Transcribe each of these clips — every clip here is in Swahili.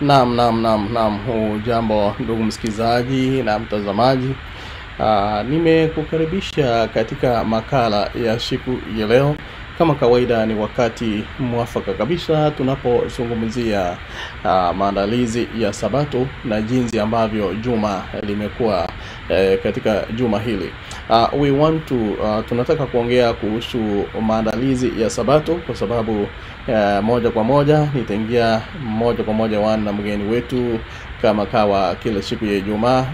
Naam, hujambo ndugu msikilizaji na mtazamaji. Nimekukaribisha katika makala ya siku ya leo. Kama kawaida ni wakati mwafaka kabisa tunapozungumzia maandalizi ya Sabato na jinsi ambavyo juma limekuwa katika juma hili. Tunataka kuongea kuhusu maandalizi ya Sabato kwa sababu moja kwa moja nitaingia moja kwa moja na mgeni wetu kama kawa kila siku ya Ijumaa.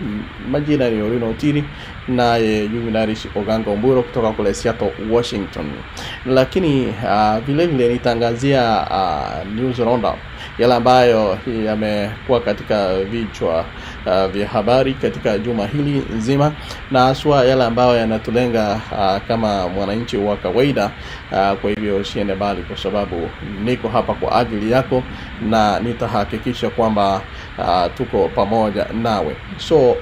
Majina ni Orino Otiri na Juvenalis Oganga Omburo kutoka kule Seattle, Washington. Lakini vile vile nitangazia news roundup yale ambayo yamekuwa katika vichwa vya habari katika juma hili nzima, na haswa yale ambayo yanatulenga kama mwananchi wa kawaida. Kwa hivyo usiende mbali kwa sababu niko hapa kwa ajili yako na nitahakikisha kwamba tuko pamoja nawe. So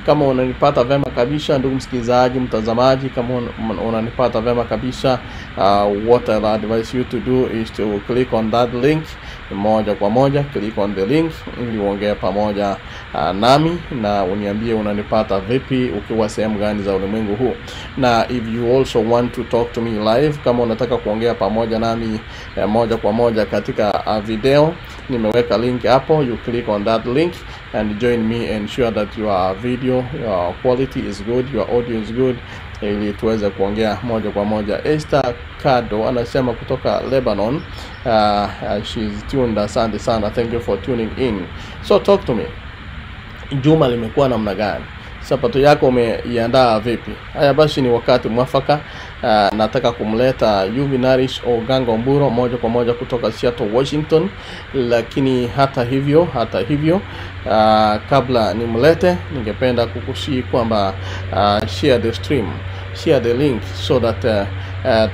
kama unanipata vema kabisa ndugu msikilizaji, mtazamaji, kama unanipata vema kabisa, what I advise you to do is to click on that link. Moja kwa moja click on the link ili uongee pamoja nami na uniambie unanipata vipi ukiwa sehemu gani za ulimwengu huu. Na if you also want to talk to me live, kama unataka kuongea pamoja nami moja kwa moja katika video, nimeweka link hapo. You click on that link and join me, ensure that your video, your quality is good, your audio is good, ili tuweze kuongea moja kwa moja. Esther Kado anasema kutoka Lebanon, she's tuned. Asante sana, thank you for tuning in. So talk to me, juma limekuwa namna gani? Sabato yako umeiandaa vipi? Haya basi ni wakati mwafaka. Nataka kumleta Juvenalis Oganga Omburo moja kwa moja kutoka Seattle, Washington. Lakini hata hivyo kabla nimlete, ningependa kukusihi kwamba share the stream, share the link so that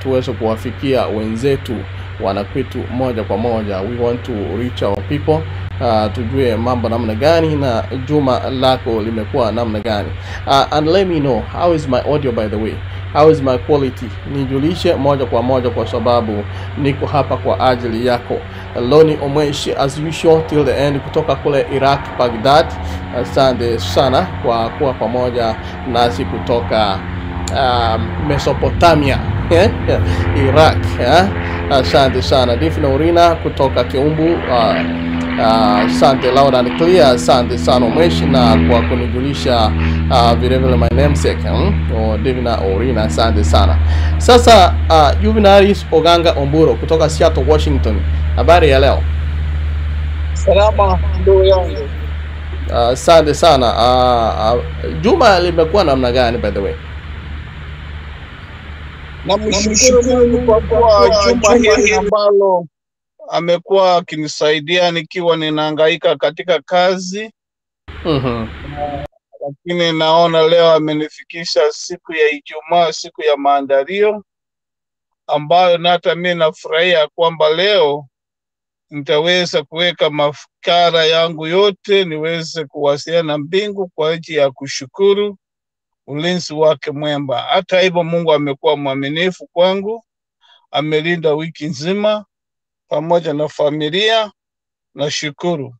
tuweze kuwafikia wenzetu wanakwetu moja kwa moja. We want to reach our people, tujue mambo namna gani na juma lako limekuwa namna gani. And let me know how is my audio, by the way, how is my quality. Nijulishe moja kwa moja kwa sababu niko hapa kwa ajili yako. Loni Omweshi as usual till the end kutoka kule Iraq, Baghdad. Asante sana kwa kuwa pamoja nasi kutoka Mesopotamia, Iraq. Asante sana. Difna Urina kutoka Keumbu, asante loud and clear. Asante sana Omweshi na kwa kunijulisha vile vile my namesake Difna Urina, asante sana. Sasa Juvenalis Oganga Omburo kutoka Seattle, Washington, habari ya leo? Salama ndugu yangu. Asante sana. Juma limekuwa namna gani, by the way? Namshukuru Mungu kwa kuwa juma hili ambalo amekuwa akinisaidia nikiwa ninahangaika katika kazi. Lakini naona leo amenifikisha siku ya Ijumaa, siku ya maandalio, ambayo hata mimi nafurahia kwamba leo nitaweza kuweka mafikara yangu yote niweze kuwasiliana na mbingu kwa ajili ya kushukuru ulinzi wake mwema. Hata hivyo Mungu amekuwa mwaminifu kwangu, amelinda wiki nzima pamoja na familia, na shukuru.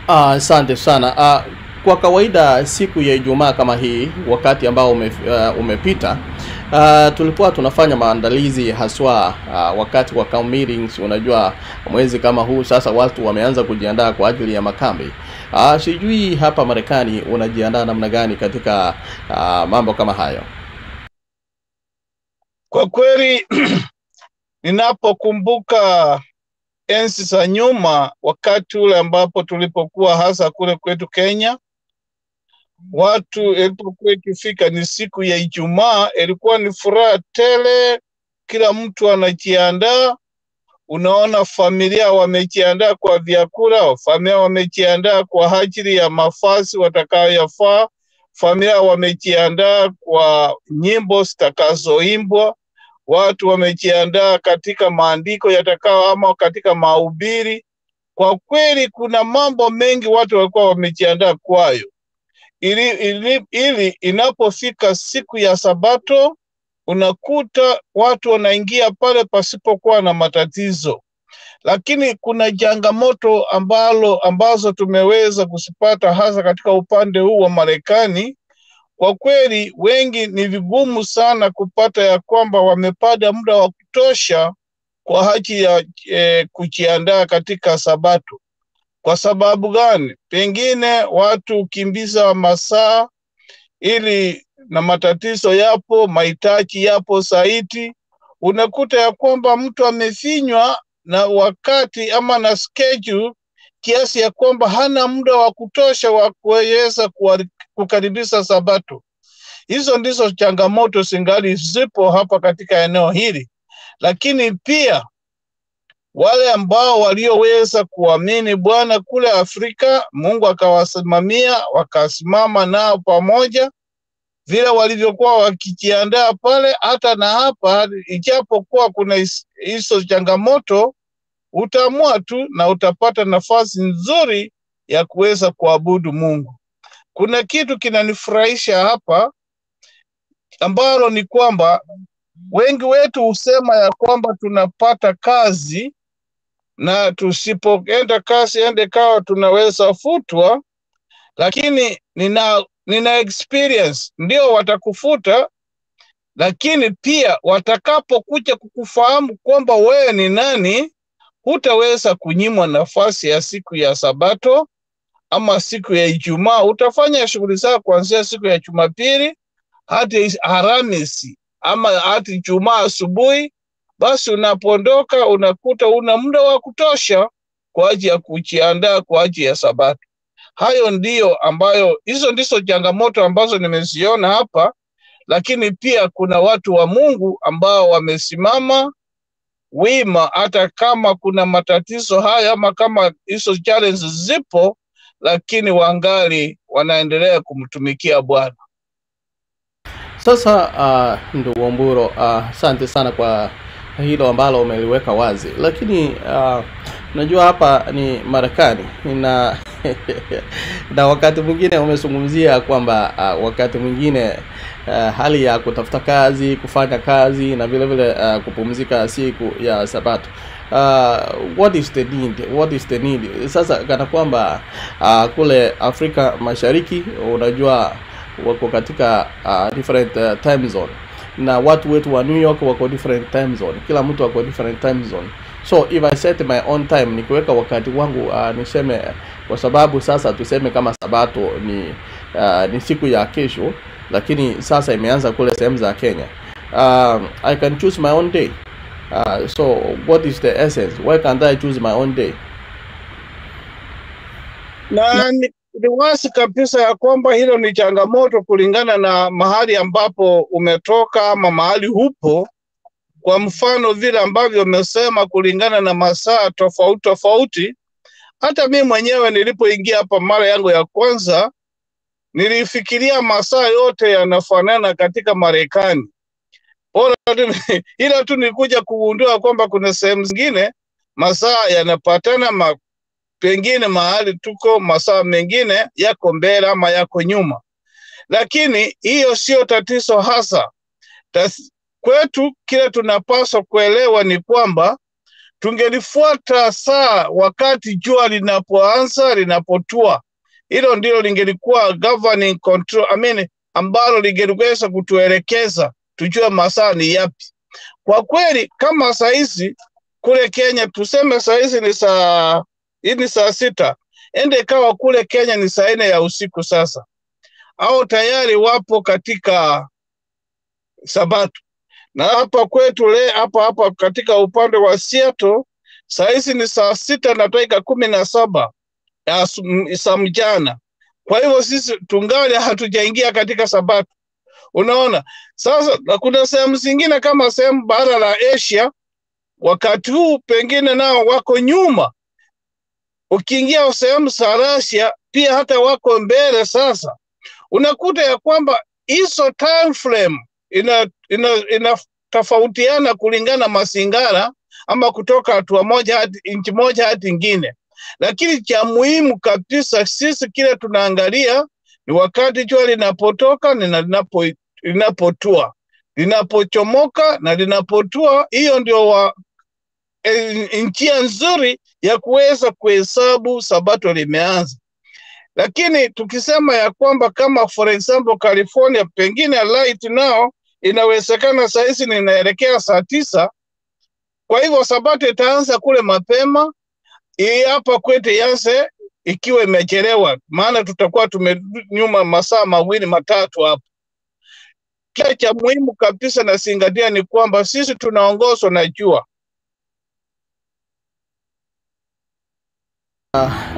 Asante sana. Kwa kawaida siku ya Ijumaa kama hii, wakati ambao umepita, tulikuwa tunafanya maandalizi haswa wakati wa camp meetings. Unajua mwezi kama huu sasa watu wameanza kujiandaa kwa ajili ya makambi. Sijui hapa Marekani unajiandaa namna gani katika mambo kama hayo? Kwa kweli ninapokumbuka enzi za nyuma, wakati ule ambapo tulipokuwa hasa kule kwetu Kenya, watu ilipokuwa ikifika ni siku ya Ijumaa, ilikuwa ni furaha tele, kila mtu anajiandaa. Unaona familia wamejiandaa kwa vyakula, familia wamejiandaa kwa ajili ya mavazi watakayoyavaa, familia wamejiandaa kwa nyimbo zitakazoimbwa, watu wamejiandaa katika maandiko yatakao ama katika mahubiri. Kwa kweli kuna mambo mengi watu walikuwa wamejiandaa kwayo, ili inapofika siku ya Sabato unakuta watu wanaingia pale pasipokuwa na matatizo. lakini kuna changamoto ambazo tumeweza kusipata hasa katika upande huu wa Marekani. Kwa kweli wengi ni vigumu sana kupata ya kwamba wamepata muda wa kutosha kwa ajili ya kujiandaa katika Sabato. Kwa sababu gani? Pengine watu kimbiza masaa ili na matatizo yapo, mahitaji yapo zaidi. Unakuta ya kwamba mtu amefinywa na wakati ama na schedule kiasi ya kwamba hana muda wa kutosha wa kuweza kukaribisha Sabato. Hizo ndizo changamoto zingali zipo hapa katika eneo hili. Lakini pia wale ambao walioweza kuamini Bwana kule Afrika, Mungu akawasimamia, wakasimama nao pamoja vile walivyokuwa wakijiandaa pale. Hata na hapa ijapokuwa kuna hizo changamoto, utaamua tu na utapata nafasi nzuri ya kuweza kuabudu Mungu. Kuna kitu kinanifurahisha hapa ambalo ni kwamba wengi wetu husema ya kwamba tunapata kazi na tusipoenda kazi ende kawa tunaweza futwa, lakini nina experience. Ndio watakufuta, lakini pia watakapokuja kukufahamu kwamba wewe ni nani, hutaweza kunyimwa nafasi ya siku ya Sabato ama siku ya Ijumaa. Utafanya shughuli zako kuanzia siku ya Jumapili hadi Alhamisi ama hadi Ijumaa asubuhi. Basi unapondoka unakuta una muda wa kutosha kwa ajili ya kujiandaa kwa ajili ya Sabato. Hizo ndizo changamoto ambazo nimeziona hapa, lakini pia kuna watu wa Mungu ambao wamesimama wima hata kama kuna matatizo haya ama kama hizo challenges zipo, lakini wangali wanaendelea kumtumikia Bwana. Sasa ndugu Wamburo, asante sana kwa hilo ambalo umeliweka wazi, lakini najua hapa ni Marekani na na wakati mwingine umezungumzia kwamba wakati mwingine hali ya kutafuta kazi, kufanya kazi na vile vile kupumzika siku ya Sabato. What is the need? Sasa kana kwamba kule Afrika Mashariki unajua wako katika different time zone, na watu wetu wa New York wako different time zone, kila mtu wako different time zone. So if I set my own time, nikiweka wakati wangu niseme, kwa sababu sasa tuseme kama Sabato ni siku ya kesho, lakini sasa imeanza kule sehemu za Kenya, I can choose my own day. So what is the essence? Why can't I choose my own day? Na ni wazi kabisa ya kwamba hilo ni changamoto kulingana na mahali ambapo umetoka ama mahali hupo. Kwa mfano vile ambavyo umesema kulingana na masaa tofauti. Hata mimi mwenyewe nilipoingia hapa mara yangu ya kwanza, nilifikiria masaa yote yanafanana katika Marekani. Ila tu nilikuja kugundua kwamba kuna sehemu zingine masaa yanapatana, pengine mahali tuko masaa mengine yako mbele ama yako nyuma. Lakini hiyo sio tatizo hasa. Kwetu kile tunapaswa kuelewa ni kwamba tungelifuata saa wakati jua linapotua. Hilo ndilo lingelikuwa governing control, ambalo lingeliweza kutuelekeza tujue masaa ni yapi. Kwa kweli kama saa hizi kule Kenya, tuseme saa hizi ni saa 6, ende kawa kule Kenya ni saa 4 ya usiku sasa, au tayari wapo katika Sabato. Na hapa kwetu hapa katika upande wa Seattle saa hizi ni saa 6:17 ya mchana. Kwa hivyo sisi tungali hatujaingia katika Sabato. Unaona? Sasa kuna sehemu zingine kama sehemu bara la Asia, wakati huu pengine nao wako nyuma. Ukiingia sehemu za Russia pia hata wako mbele. Sasa unakuta ya kwamba hizo time frame inatofautiana kulingana masingara ama kutoka hatua moja hadi inchi moja hadi ingine. Lakini cha muhimu kabisa sisi kile tunaangalia ni wakati jua linapotoka na linapotua, linapochomoka na linapotua. Hiyo ndio njia nzuri ya kuweza kuhesabu sabato limeanza. Lakini tukisema ya kwamba kama for example California pengine right now inawezekana saa hizi ninaelekea saa 9, kwa hivyo sabato itaanza kule mapema, hapa kwetu ianze ikiwa imechelewa, maana tutakuwa tumenyuma masaa 2 matatu hapo. Kile cha muhimu kabisa na zingatia ni kwamba sisi tunaongozwa na jua.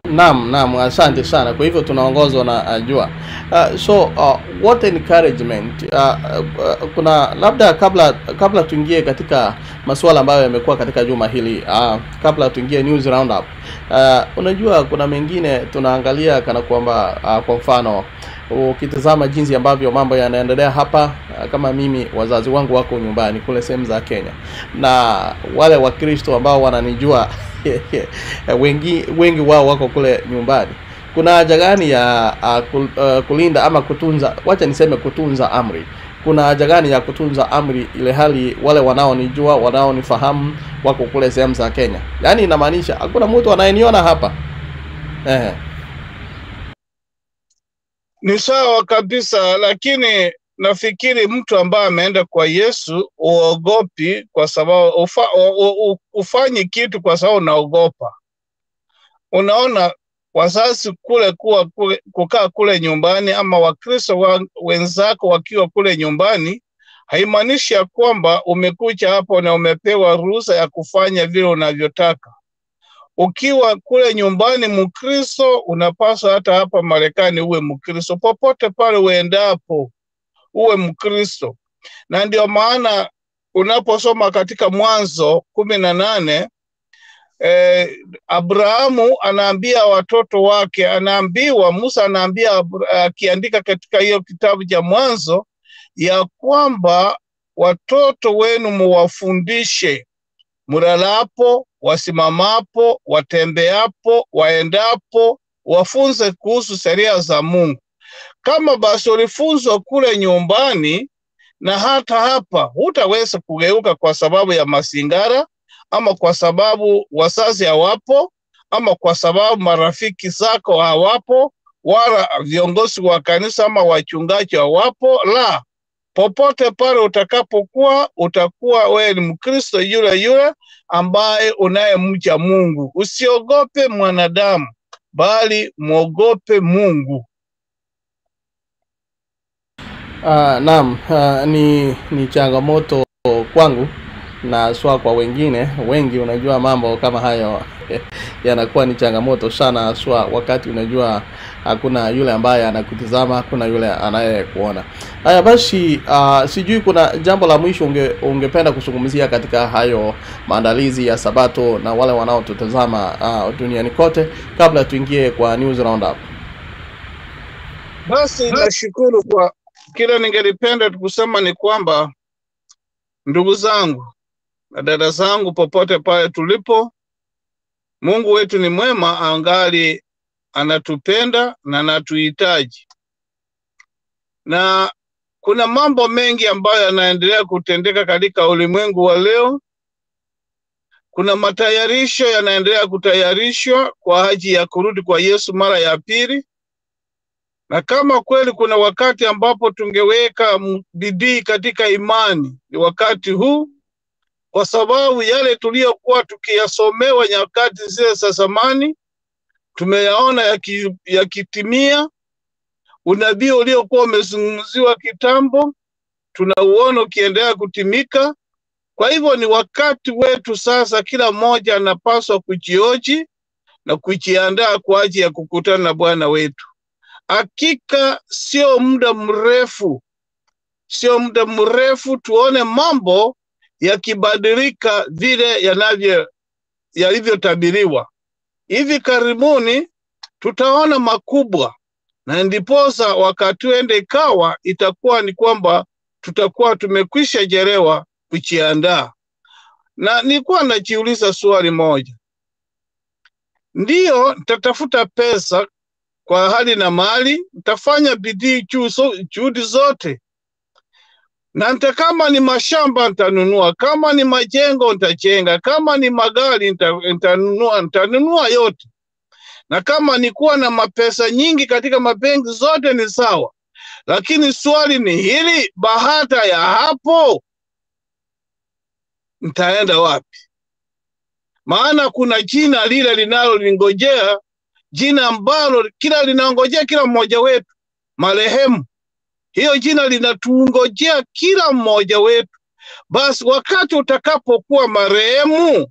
Naam, asante sana. Kwa hivyo tunaongozwa na jua. What encouragement kuna labda kabla tuingie katika masuala ambayo yamekuwa katika juma hili, kabla tuingie news roundup, unajua kuna mengine tunaangalia kana kwamba kwa mfano ukitazama jinsi ambavyo mambo yanaendelea hapa, kama mimi wazazi wangu wako nyumbani kule sehemu za Kenya, na wale Wakristo ambao wananijua wengi wao wako kule nyumbani. Kuna haja gani ya kulinda ama kutunza, wacha niseme kutunza amri? Kuna haja gani ya kutunza amri ile hali wale wanaonijua, wanaonifahamu wako kule sehemu za Kenya? Yaani inamaanisha hakuna mtu anayeniona hapa. Ni sawa kabisa, lakini nafikiri mtu ambaye ameenda kwa Yesu uogopi kwa sababu ufanyi kitu kwa sababu unaogopa. Unaona, wazazi kukaa kule nyumbani ama Wakristo wenzako wakiwa kule nyumbani, haimaanishi ya kwamba umekuja hapo na umepewa ruhusa ya kufanya vile unavyotaka. Ukiwa kule nyumbani Mkristo, unapaswa hata hapa Marekani uwe Mkristo, popote pale uendapo uwe Mkristo. Na ndio maana unaposoma katika Mwanzo 18, Abrahamu anaambia watoto wake, Musa anaambia, akiandika katika hiyo kitabu cha Mwanzo, ya kwamba watoto wenu muwafundishe muralapo, wasimamapo, watembeapo, waendapo, wafunze kuhusu sheria za Mungu. Kama basi ulifunzwa kule nyumbani, na hata hapa hutaweza kugeuka kwa sababu ya masingara, ama kwa sababu wazazi hawapo, ama kwa sababu marafiki zako hawapo, wala viongozi wa kanisa ama wachungaji hawapo. La, popote pale utakapokuwa, utakuwa wewe ni Mkristo yule ambaye unayemcha Mungu. Usiogope mwanadamu, bali muogope Mungu. Naam, ni changamoto kwangu na kwa wengine wengi. Unajua mambo kama hayo yanakuwa ni changamoto sana, wakati unajua hakuna yule ambaye anakutazama, hakuna yule anayekuona. Haya basi, sijui kuna jambo la mwisho ungependa kuzungumzia katika hayo maandalizi ya Sabato na wale wanaotutazama duniani kote, kabla tuingie kwa news roundup? Basi nashukuru kwa kila ningelipenda kusema ni kwamba, ndugu zangu na dada zangu, popote pale tulipo, Mungu wetu ni mwema, angali anatupenda na anatuhitaji. Na kuna mambo mengi ambayo yanaendelea kutendeka katika ulimwengu wa leo. Kuna matayarisho yanaendelea kutayarishwa kwa ajili ya kurudi kwa Yesu mara ya pili. Na kama kweli kuna wakati ambapo tungeweka bidii katika imani, ni wakati huu, kwa sababu yale tuliyokuwa tukiyasomewa nyakati zile za zamani tumeyaona yakitimia. Unabii uliokuwa umezungumziwa kitambo tunauona ukiendelea kutimika. Kwa hivyo ni wakati wetu sasa, kila mmoja anapaswa kujioji na kujiandaa kwa ajili ya kukutana na Bwana wetu. Hakika sio muda mrefu tuone mambo yakibadilika vile yalivyotabiriwa. Hivi karibuni tutaona makubwa, na ndiposa wakati wende ikawa itakuwa ni kwamba tutakuwa tumekwisha jelewa kujiandaa. Na nilikuwa najiuliza swali moja. Ndiyo, nitatafuta pesa kwa hali na mali, nitafanya bidii juhudi zote, Na kama ni mashamba nitanunua, kama ni majengo nitajenga, kama ni magari nitanunua yote. Na kama ni kuwa na mapesa nyingi katika mabenki zote ni sawa. Lakini swali ni hili, baada ya hapo nitaenda wapi? Maana kuna jina lile linalolingojea, jina ambalo linaongojea kila mmoja wetu, marehemu. Hiyo jina linatungojea kila mmoja wetu. Basi wakati utakapokuwa marehemu,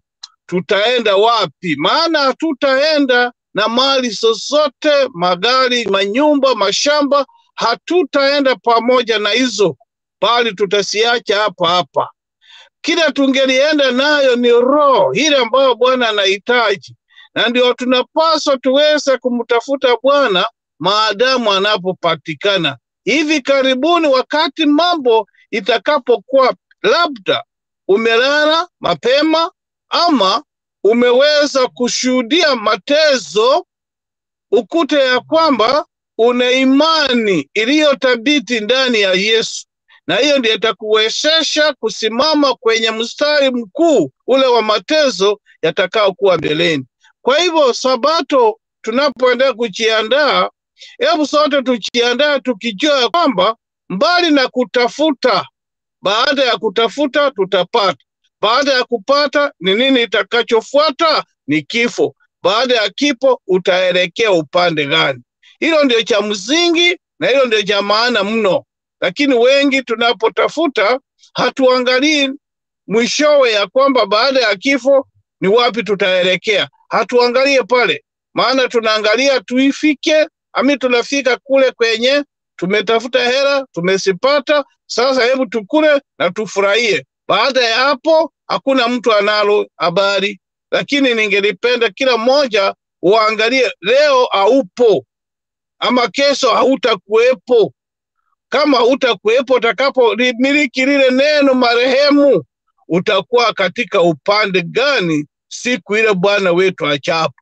tutaenda wapi? Maana hatutaenda na mali zozote, magari, manyumba, mashamba, hatutaenda pamoja na hizo, bali tutasiacha hapa hapa. Kila tungelienda nayo ni roho ile ambayo Bwana anahitaji, na ndio tunapaswa tuweze kumtafuta Bwana maadamu anapopatikana. Hivi karibuni, wakati mambo itakapokuwa, labda umelala mapema ama umeweza kushuhudia mateso, ukute ya kwamba una imani iliyothabiti ndani ya Yesu, na hiyo ndiyo itakuwezesha kusimama kwenye mstari mkuu ule wa mateso yatakao kuwa mbeleni. Kwa hivyo Sabato tunapoendelea kujiandaa, hebu sote tujiandaa tukijua kwamba mbali na kutafuta, baada ya kutafuta tutapata. Baada ya kupata ni nini itakachofuata? Ni kifo. Baada ya kifo utaelekea upande gani? Hilo ndio cha msingi na hilo ndio cha maana mno. Lakini wengi tunapotafuta hatuangalii mwishowe ya kwamba baada ya kifo ni wapi tutaelekea. Hatuangalie pale, maana tunaangalia tuifike, tunafika kule kwenye tumetafuta hela, tumesipata, sasa hebu tukule na tufurahie. Baada ya hapo hakuna mtu analo habari. Lakini ningelipenda kila mmoja uangalie, leo haupo ama kesho hautakuwepo. Kama hutakuwepo, utakapo miliki lile neno marehemu, utakuwa katika upande gani siku ile Bwana wetu achapo?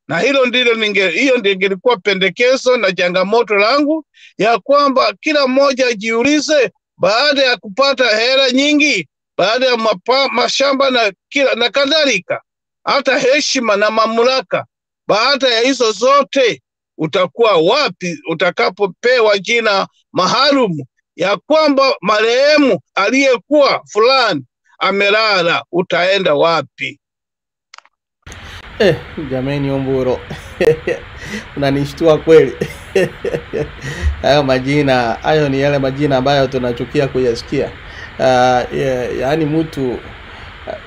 Na hilo ndilo hiyo ndio ingelikuwa pendekezo na changamoto langu, ya kwamba kila mmoja ajiulize, baada ya kupata hela nyingi, baada ya mashamba na kadhalika, hata heshima na mamlaka, baada ya hizo zote utakuwa wapi utakapopewa jina maalum ya kwamba marehemu aliyekuwa fulani amelala? Utaenda wapi? Jameni Omburo, unanishtua kweli. Hayo majina, hayo ni yale majina ambayo tunachukia kuyasikia. Yaani mtu,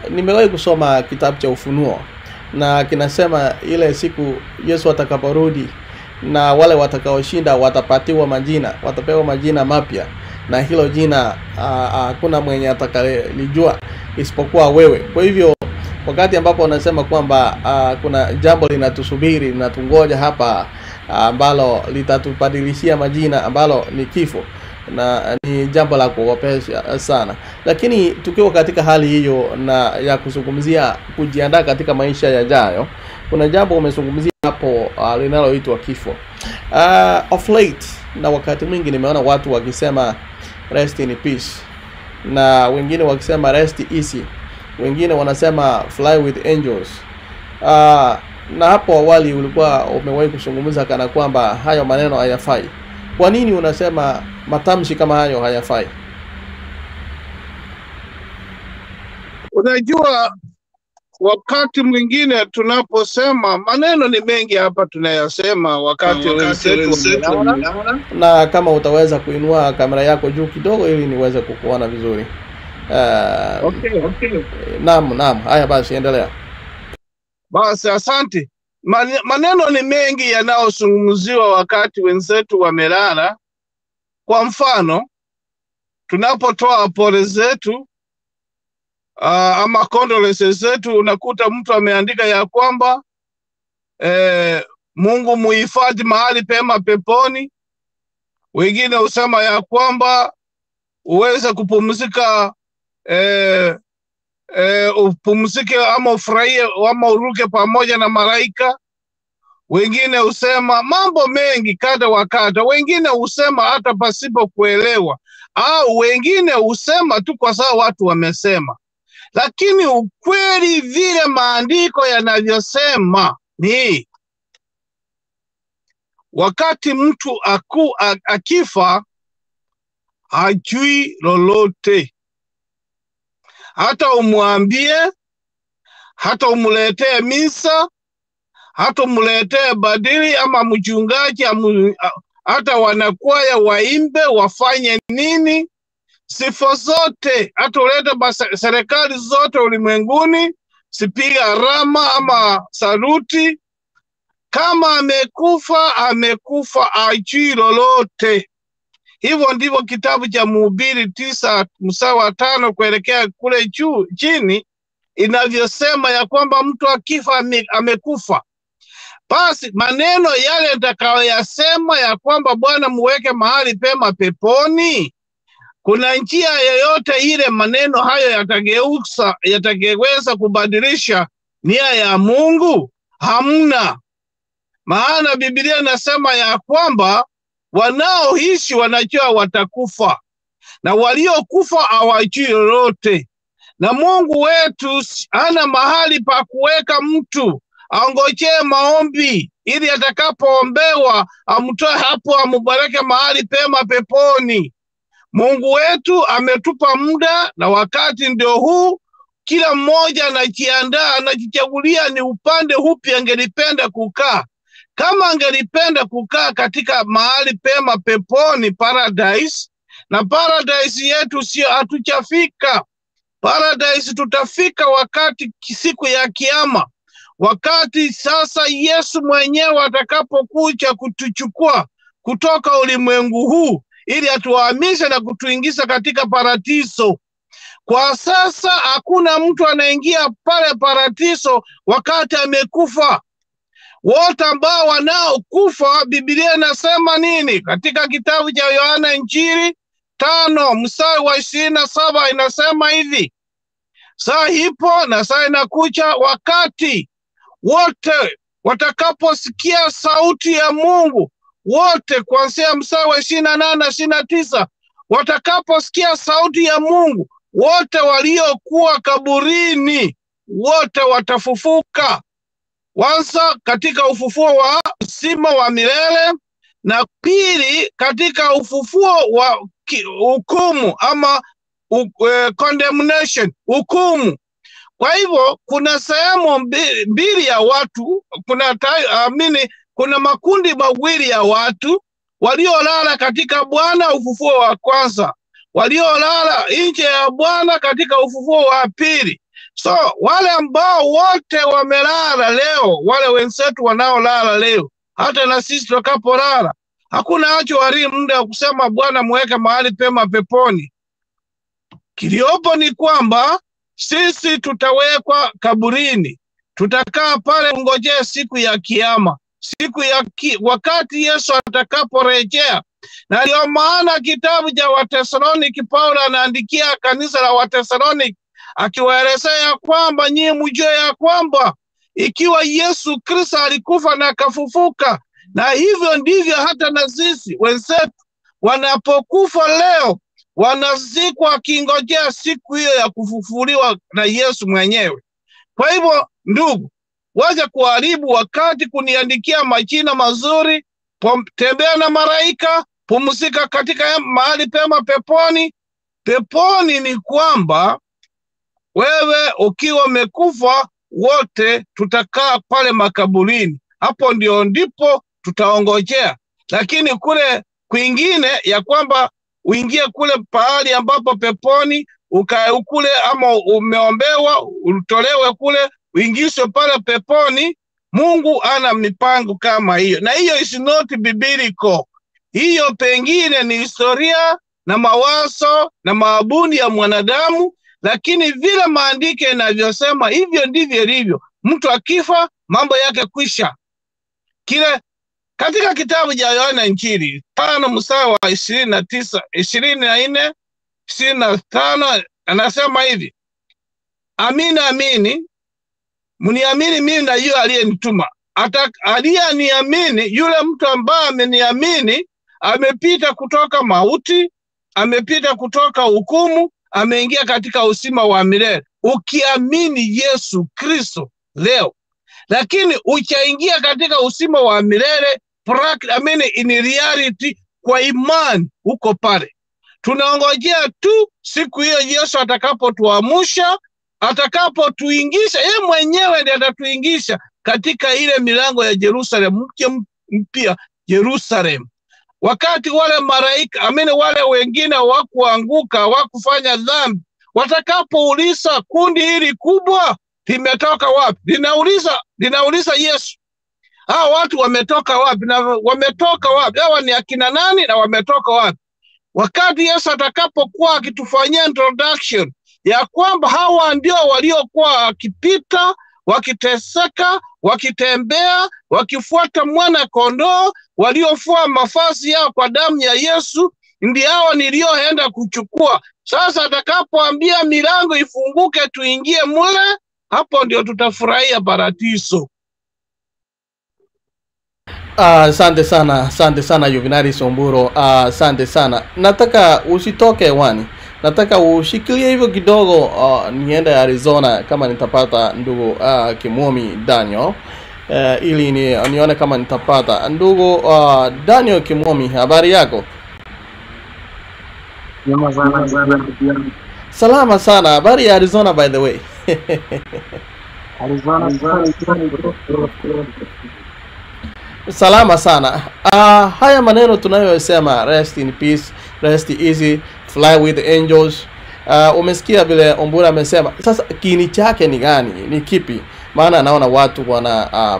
nimewahi kusoma kitabu cha Ufunuo na kinasema ile siku Yesu atakaporudi na wale watakaoshinda watapatiwa majina, watapewa majina mapya, na hilo jina hakuna mwenye atakayelijua isipokuwa wewe. Kwa hivyo wakati ambapo unasema kwamba kuna jambo linatusubiri, linatungoja hapa, ambalo litatubadilishia majina, ambalo ni kifo, na ni jambo la kuogopesha sana. Lakini tukiwa katika hali hiyo na ya kuzungumzia kujiandaa katika maisha yajayo, kuna jambo umezungumzia hapo linaloitwa kifo. Of late, na wakati mwingi nimeona watu wakisema rest in peace, na wengine wakisema rest easy, wengine wanasema fly with angels. Na hapo awali ulikuwa umewahi kuzungumza kana kwamba hayo maneno hayafai. Kwa nini unasema matamshi kama hayo hayafai? Unajua, wakati mwingine tunaposema maneno ni mengi hapa tunayasema wakati wenzetu, na kama utaweza kuinua kamera yako juu kidogo ili niweze kukuona vizuri. Okay. Naam, haya basi endelea. Basi asante. Maneno ni mengi yanayozungumziwa wakati wenzetu wamelala. Kwa mfano, tunapotoa pole zetu ama condolences zetu, unakuta mtu ameandika ya kwamba Mungu muhifadhi mahali pema peponi. Wengine usema ya kwamba uweze kupumzika, upumzike ama ufurahie ama uruke pamoja na malaika. wengine husema mambo mengi kadha wa kadha, wengine husema hata pasipo kuelewa, au wengine husema tu kwa sababu watu wamesema. Lakini ukweli vile maandiko yanavyosema ni wakati mtu akifa hajui lolote. Hata umwambie, hata umuletee misa, hata umuletee badili ama mchungaji, hata wanakwaya waimbe, wafanye nini, sifa zote, hata ulete serikali zote ulimwenguni, sipiga rama ama saluti, kama amekufa hajui lolote. Hivyo ndivyo kitabu cha Mhubiri 9:5 kuelekea kule chini inavyosema ya kwamba mtu akifa amekufa. Basi maneno yale nitakayoyasema ya kwamba Bwana muweke mahali pema peponi, kuna njia yoyote ile maneno hayo yatageuza kubadilisha nia ya Mungu? Hamna. Maana Biblia inasema ya kwamba wanaoishi wanajua watakufa, na waliokufa hawajui lolote. Na Mungu wetu hana mahali pa kuweka mtu angojee maombi ili atakapoombewa amtoe hapo amubareke mahali pema peponi. Mungu wetu ametupa muda na wakati ndio huu, kila mmoja anajiandaa, anajichagulia ni upande upi angelipenda kukaa. Kama angelipenda kukaa katika mahali pema peponi, paradise, na paradise yetu sio hatuchafika. Paradise tutafika wakati siku ya kiyama, wakati sasa Yesu mwenyewe atakapokuja kutuchukua kutoka ulimwengu huu ili atuhamishe na kutuingiza katika paradiso. Kwa sasa hakuna mtu anaingia pale paradiso wakati amekufa. Wote ambao wanaokufa, Biblia inasema nini? Katika kitabu cha Yohana Injili 5:27 inasema hivi: saa ipo na saa inakuja wakati wote watakaposikia sauti ya Mungu, wote kuanzia mstari wa 28 na 29, watakaposikia sauti ya Mungu, wote waliokuwa kaburini wote watafufuka. Kwanza katika ufufuo wa uzima wa milele, na pili katika ufufuo wa hukumu ama condemnation, hukumu. Kwa hivyo kuna sehemu mbili ya watu, kuna makundi mawili ya watu: waliolala katika Bwana ufufuo wa kwanza, waliolala nje ya Bwana katika ufufuo wa pili. So wale ambao wote wamelala leo, wale wenzetu wanaolala leo, hata na sisi tutakapolala, hakuna haja wali muda wa kusema Bwana muweke mahali pema peponi. Kiliopo ni kwamba sisi tutawekwa kaburini, tutakaa pale ngojea siku ya kiyama, wakati Yesu atakaporejea. Na ndio maana kitabu cha Wathesaloniki, Paulo anaandikia kanisa la Wathesaloniki akiwaelezea kwamba nyinyi mjue ya kwamba ikiwa Yesu Kristo alikufa na akafufuka, na hivyo ndivyo hata na sisi wenzetu wanapokufa leo wanazikwa wakingojea siku hiyo ya kufufuliwa na Yesu mwenyewe. Kwa hivyo ndugu, waje kuharibu wakati kuniandikia majina mazuri, tembea na malaika, pumzika katika mahali pema peponi. Peponi ni kwamba wewe ukiwa umekufa, wote tutakaa pale makaburini. Hapo ndipo tutaongojea. Lakini kule kwingine ya kwamba uingie kule pahali ambapo peponi, ukae kule, ama umeombewa utolewe kule uingishwe pale peponi, Mungu ana mipango kama hiyo, na hiyo is not biblical. Hiyo pengine ni historia na mawazo na maabuni ya mwanadamu, lakini vile maandiko yanavyosema hivyo ndivyo ilivyo. Mtu akifa mambo yake kwisha. Kile katika kitabu cha Yohana Injili 5:24-25 anasema hivi: amini amini, mniamini mimi na yeye aliyenituma. aliyeniamini, yule mtu ambaye ameniamini amepita kutoka mauti, amepita kutoka hukumu, ameingia katika uzima wa milele. Ukiamini Yesu Kristo leo, lakini uchaingia katika uzima wa milele in reality, kwa imani uko pale. Tunaongojea tu siku hiyo Yesu atakapotuamsha, atakapotuingisha. Yeye mwenyewe ndiye atatuingisha katika ile milango ya Jerusalem mpya Jerusalem. Wakati wale malaika, wale wengine wakuanguka, wakufanya dhambi, watakapouliza kundi hili kubwa limetoka wapi? Linauliza Yesu, hao watu wametoka wapi? Na wametoka wapi? Hawa ni akina nani na wametoka wapi? Wakati Yesu atakapokuwa akitufanyia introduction ya kwamba hawa ndio waliokuwa wakipita, wakiteseka, wakitembea, wakifuata mwana kondoo, waliofua mavazi yao kwa damu ya Yesu, ndio hao nilioenda kuchukua. Sasa atakapoambia milango ifunguke tuingie mule, hapo ndio tutafurahia paradiso. Asante sana Juvenalis Omburo. Asante sana. Nataka usitoke hewani. Nataka ushikilie hivyo kidogo, niende Arizona kama nitapata ndugu Kimomi Daniel, ili nione kama nitapata ndugu Daniel Kimomi. Habari yako? Salama sana. Habari ya Arizona by the way? Salama sana. Haya maneno tunayosema rest in peace, rest easy, fly with the angels. Umesikia vile Ombura amesema. Sasa kiini chake ni gani? Ni kipi? Maana naona watu wana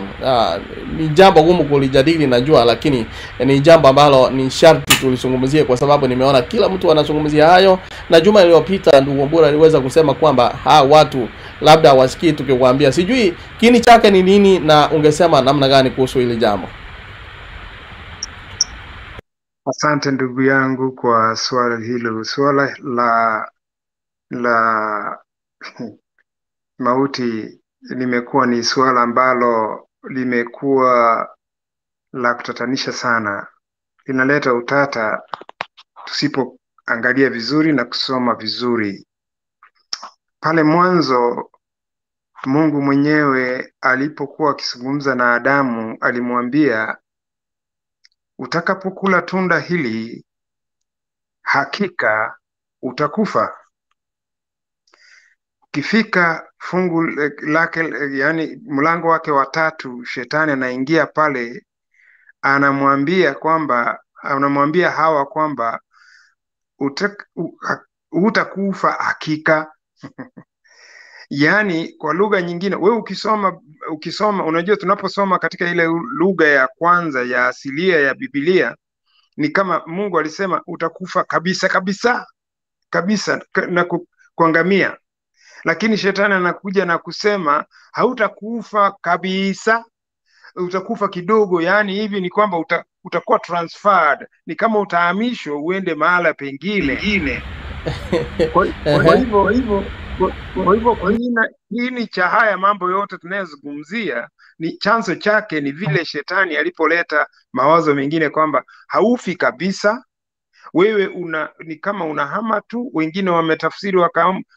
ni jambo gumu kulijadili najua, lakini ni jambo ambalo ni sharti tulizungumzie kwa sababu nimeona kila mtu anazungumzia hayo, na juma iliyopita ndugu Ombura aliweza kusema kwamba watu labda wasikii tukiwaambia. Sijui kiini chake ni nini, na ungesema namna gani kuhusu hili jambo? Asante ndugu yangu kwa swala hilo. Swala la mauti limekuwa ni swala ambalo limekuwa la kutatanisha sana. Linaleta utata tusipoangalia vizuri na kusoma vizuri. Pale mwanzo Mungu mwenyewe alipokuwa akizungumza na Adamu alimwambia, utakapokula tunda hili hakika utakufa. Ukifika fungu lake, yani mlango wake wa 3, shetani anaingia pale, anamwambia Hawa kwamba utakufa hakika. Yani kwa lugha nyingine, wewe ukisoma unajua, tunaposoma katika ile lugha ya kwanza ya asilia ya Biblia, ni kama Mungu alisema utakufa kabisa na kuangamia. Lakini shetani anakuja na kusema hautakufa kabisa, utakufa kidogo. Yani hivi ni kwamba utakuwa transferred, ni kama utahamishwa uende mahala pengine. Kwa hivyo kiini cha haya mambo yote tunayozungumzia, ni chanzo chake ni vile shetani alipoleta mawazo mengine kwamba haufi kabisa, wewe ni kama unahama tu. Wengine wametafsiri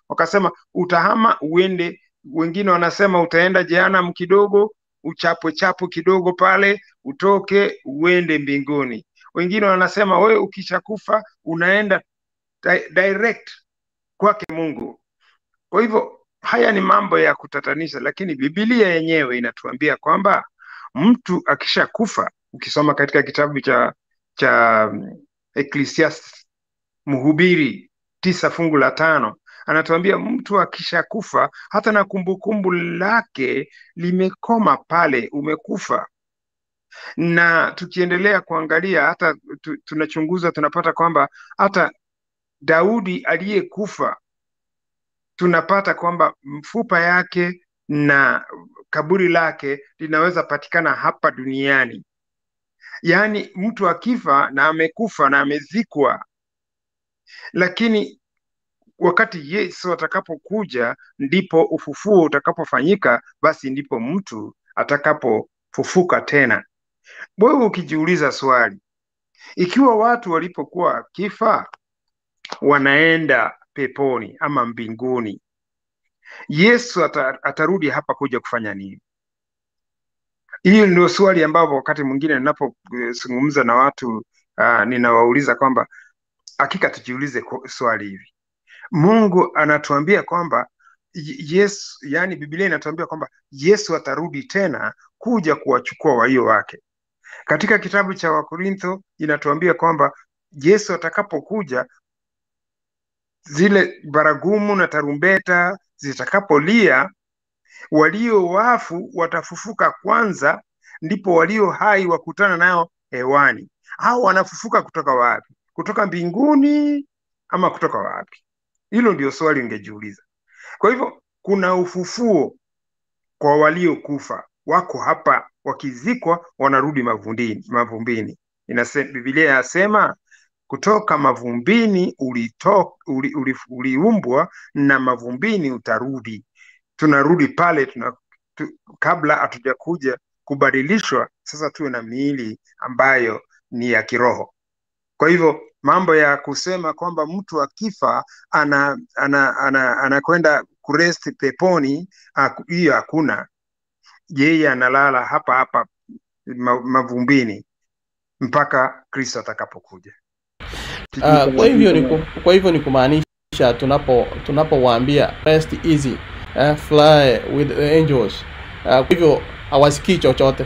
wakasema utahama uende, wengine wanasema utaenda jehanamu kidogo, chapo kidogo pale, utoke uende mbinguni. Wengine wanasema wewe ukishakufa unaenda direct kwake Mungu. Kwa hivyo haya ni mambo ya kutatanisha, lakini Biblia yenyewe inatuambia kwamba mtu akishakufa, ukisoma katika kitabu cha Ecclesiastes, Mhubiri 9 fungu la 5, anatuambia mtu akishakufa hata na kumbukumbu lake limekoma pale, umekufa. Na tukiendelea kuangalia, hata tunachunguza, tunapata kwamba hata Daudi aliyekufa, tunapata kwamba mfupa yake na kaburi lake linaweza patikana hapa duniani. Yani mtu akifa na amekufa na amezikwa, lakini wakati Yesu atakapokuja ndipo ufufuo utakapofanyika, basi ndipo mtu atakapo atafufuka tena. Wewe ukijiuliza swali, ikiwa watu walipokuwa kifa wanaenda peponi ama mbinguni, Yesu atarudi hapa kuja kufanya nini? Hiyo ndio swali ambapo wakati mwingine ninapozungumza na watu ninawauliza kwamba hakika tujiulize swali hivi. Mungu anatuambia kwamba Yesu, yani Biblia inatuambia kwamba Yesu atarudi tena kuja kuwachukua walio wake. Katika kitabu cha Wakorintho inatuambia kwamba Yesu atakapokuja, zile baragumu na tarumbeta zitakapolia, walio wafu watafufuka kwanza, ndipo walio hai wakutana nao hewani. Hao wanafufuka kutoka wapi? Kutoka mbinguni ama kutoka wapi? Hilo ndio swali ungejiuliza. Kwa hivyo kuna ufufuo kwa waliokufa, wako hapa, wakizikwa wanarudi mavumbini. Biblia yasema kutoka mavumbini uliumbwa na mavumbini utarudi. Tunarudi pale kabla hatujakuja kubadilishwa, sasa tuwe na miili ambayo ni ya kiroho. Kwa hivyo mambo ya kusema kwamba mtu akifa anakwenda kuresti peponi, hiyo hakuna. Yeye analala hapa hapa mavumbini mpaka Kristo atakapokuja. Kwa hivyo ni kumaanisha tunapowaambia rest easy, fly with the angels, kwa hivyo hawasikii chochote.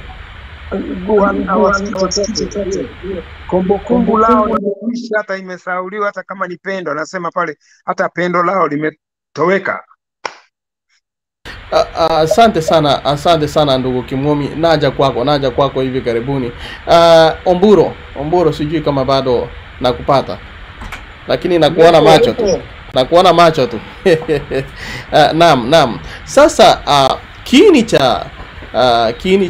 Kumbukumbu lao limekwisha, hata imesahauliwa. Hata kama ni pendo, anasema pale, hata pendo lao limetoweka. Asante sana ndugu Kimwomi, naja kwako hivi karibuni. Omburo, sijui kama bado nakupata, lakini nakuona macho tu. Naam. Sasa kiini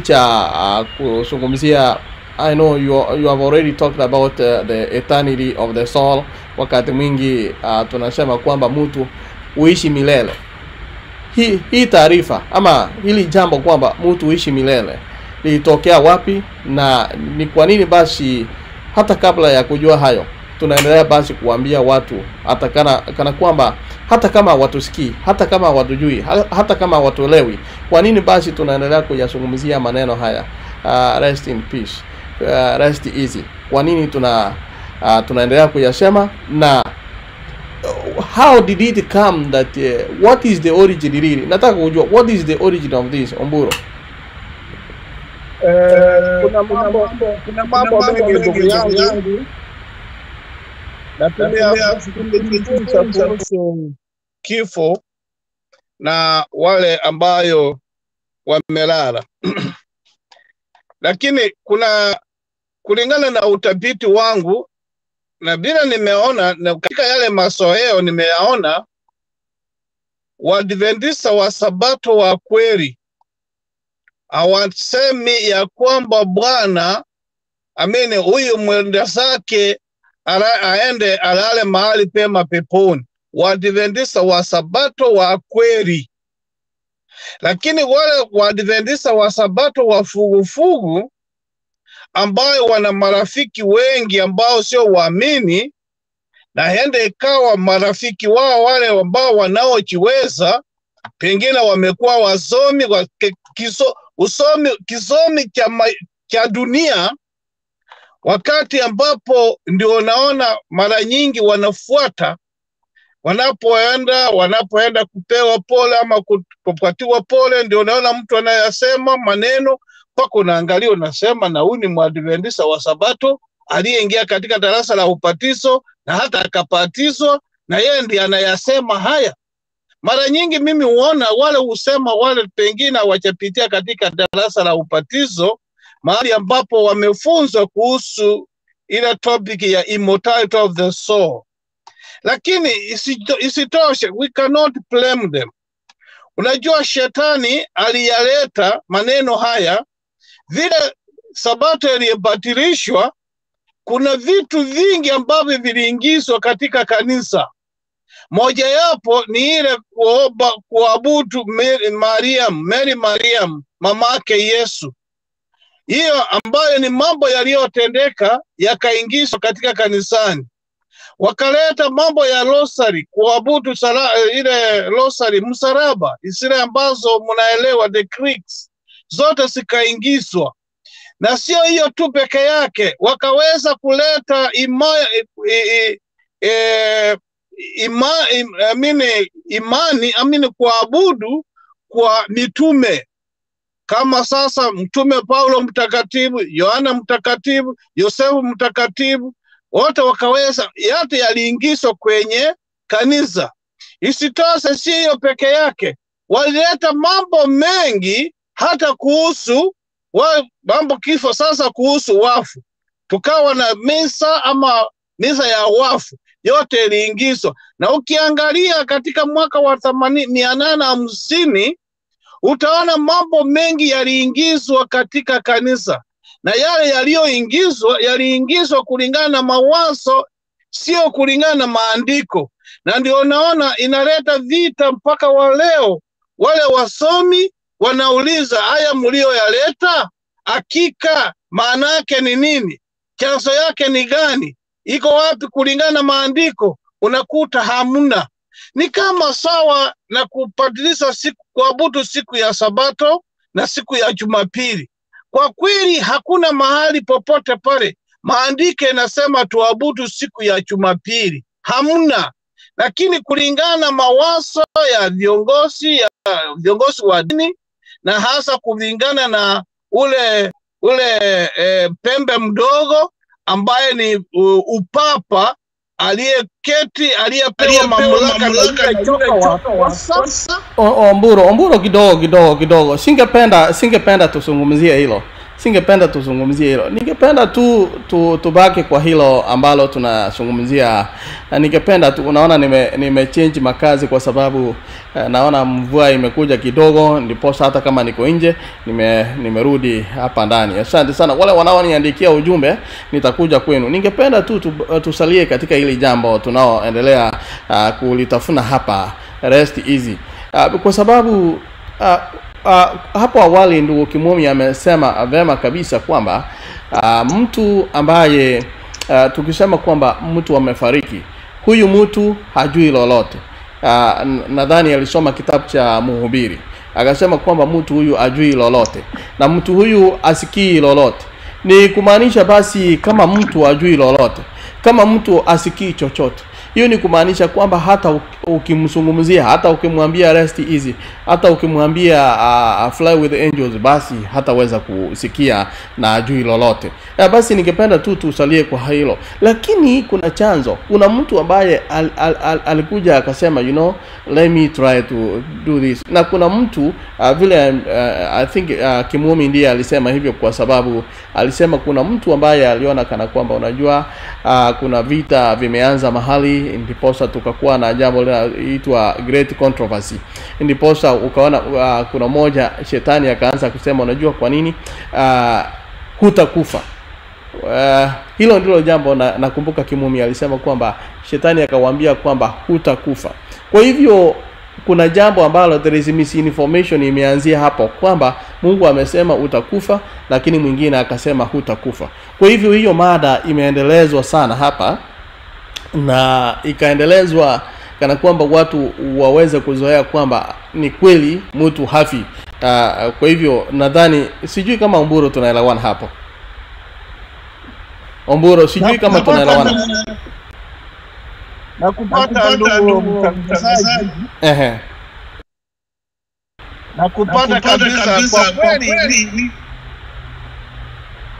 cha kuzungumzia, I know you have already talked about the eternity of the soul. Wakati mwingi tunasema kwamba mtu uishi milele. Hii taarifa ama hili jambo kwamba mtu uishi milele lilitokea wapi, na ni kwa nini basi hata kabla ya kujua hayo tunaendelea basi kuambia watu, hata kana kwamba hata kama watusikii, hata kama watujui, hata kama watuelewi, kwa nini basi tunaendelea kuyazungumzia maneno haya, rest in peace, rest easy? Kwa nini tunaendelea kuyasema, na how did it come that what is the origin really? Nataka kujua what is the origin of this, Omburo. Kuna mambo mengi ndugu yangu. Natumia kuhusu kifo na wale ambayo wamelala. Lakini kulingana na utafiti wangu na bila nimeona, na katika yale masoeo nimeyaona, Waadventista wa Sabato wa kweli hawasemi ya kwamba Bwana huyu mwenda zake aende alale mahali pema peponi. Waadventista wa Sabato wa kweli. Lakini wale Waadventista wa Sabato wa fugufugu ambao wana marafiki wengi ambao sio waamini, na hende ikawa marafiki wao wale ambao wanaojiweza, pengine wamekuwa wasomi wa kisomi cha dunia, wakati ambapo ndio naona mara nyingi wanafuata, wanapoenda kupewa pole ama kupatiwa pole, ndio naona mtu anayasema maneno pako unaangalia unasema, na huyu ni Mwadventista wa Sabato aliyeingia katika darasa la ubatizo na hata akabatizwa, na yeye ndiye anayasema haya. Mara nyingi mimi huona wale husema wale pengine hawajapitia katika darasa la ubatizo, mahali ambapo wamefunzwa kuhusu ile topic ya immortality of the soul. Lakini isitoshe, we cannot blame them. Unajua shetani aliyaleta maneno haya, vile Sabato iliyobatilishwa, kuna vitu vingi ambavyo viliingizwa katika kanisa. Moja yapo ni ile kuabudu Mary Mariam, mamake Yesu. hiyo ambayo ni mambo yaliyotendeka yakaingizwa katika kanisani. Wakaleta mambo ya rosary, kuabudu ile rosary, msalaba, zile ambazo mnaelewa, the creeks, zote zikaingizwa. Na sio hiyo tu peke yake, wakaweza kuleta imani kuabudu kwa mitume, kama sasa mtume Paulo mtakatifu, Yohana mtakatifu, Yosefu mtakatifu, wote wakaweza, yote yaliingizwa kwenye kanisa. Isitoshe, si hiyo peke yake, walileta mambo mengi hata kuhusu mambo kifo. Sasa kuhusu wafu, tukawa na misa ama misa ya wafu, yote iliingizwa. Na ukiangalia katika mwaka wa 1850 utaona mambo mengi yaliingizwa katika kanisa, na yale yaliingizwa kulingana na mawazo, sio kulingana na maandiko. Na ndio unaona inaleta vita mpaka wa leo. Wale wasomi wanauliza, haya mlioyaleta hakika maana yake ni nini? Chanzo yake ni gani? Iko wapi kulingana na maandiko? Unakuta hamna. Ni kama sawa na kupadilisha kuabudu siku ya Sabato na siku ya Jumapili. Kwa kweli hakuna mahali popote pale maandiko yanasema tuabudu siku ya Jumapili, hamna. Lakini kulingana na mawazo ya viongozi wa dini, na hasa kulingana na ule pembe mdogo ambaye ni upapa aliyepewa mamlaka na Omburo kidogo. Singependa tuzungumzie hilo. Ningependa tubaki kwa hilo ambalo tunazungumzia. Ningependa tu, unaona nimechange makazi kwa sababu naona mvua imekuja kidogo, ndipo hata kama niko nje nimerudi hapa ndani. Asante sana wale wanaoniandikia ujumbe, nitakuja kwenu. Ningependa tusalie katika hili jambo tunaoendelea kulitafuna hapa, rest easy, kwa sababu hapo awali ndugu Kimomi amesema vema kabisa kwamba mtu ambaye tukisema kwamba mtu amefariki, huyu mtu hajui lolote. Nadhani alisoma kitabu cha Mhubiri, akasema kwamba mtu huyu hajui lolote na mtu huyu asikii lolote. Ni kumaanisha basi kama mtu hajui lolote, kama mtu asikii chochote, hiyo ni kumaanisha kwamba hata ukimzungumzia, hata ukimwambia rest easy, hata ukimwambia fly with the angels, basi hataweza kusikia na ajui lolote. Basi ningependa tusalie kwa hilo. Lakini kuna chanzo, kuna mtu ambaye alikuja akasema, you know, let me try to do this. Na kuna mtu vile I think Kimomi ndiye alisema hivyo, kwa sababu alisema kuna mtu ambaye aliona kana kwamba, unajua, kuna vita vimeanza mahali, ndiposa tukakuwa na jambo linaloitwa great controversy. Ndiposa ukaona kuna moja shetani akaanza kusema, unajua kwa nini hutakufa. Hilo ndilo jambo nakumbuka Kimomi alisema kwamba shetani akawaambia kwamba hutakufa. Kwa hivyo kuna jambo ambalo there is misinformation imeanzia hapo, kwamba Mungu amesema utakufa, lakini mwingine akasema hutakufa. Kwa hivyo hiyo mada imeendelezwa sana hapa, na ikaendelezwa kana kwamba watu waweze kuzoea kwamba ni kweli mtu hafi. Kwa hivyo nadhani, sijui kama Omburo tunaelewana hapo. Omburo, sijui kama tunaelewana. Nakupata ndugu mtangazaji. Nakupata kabisa kwa kweli.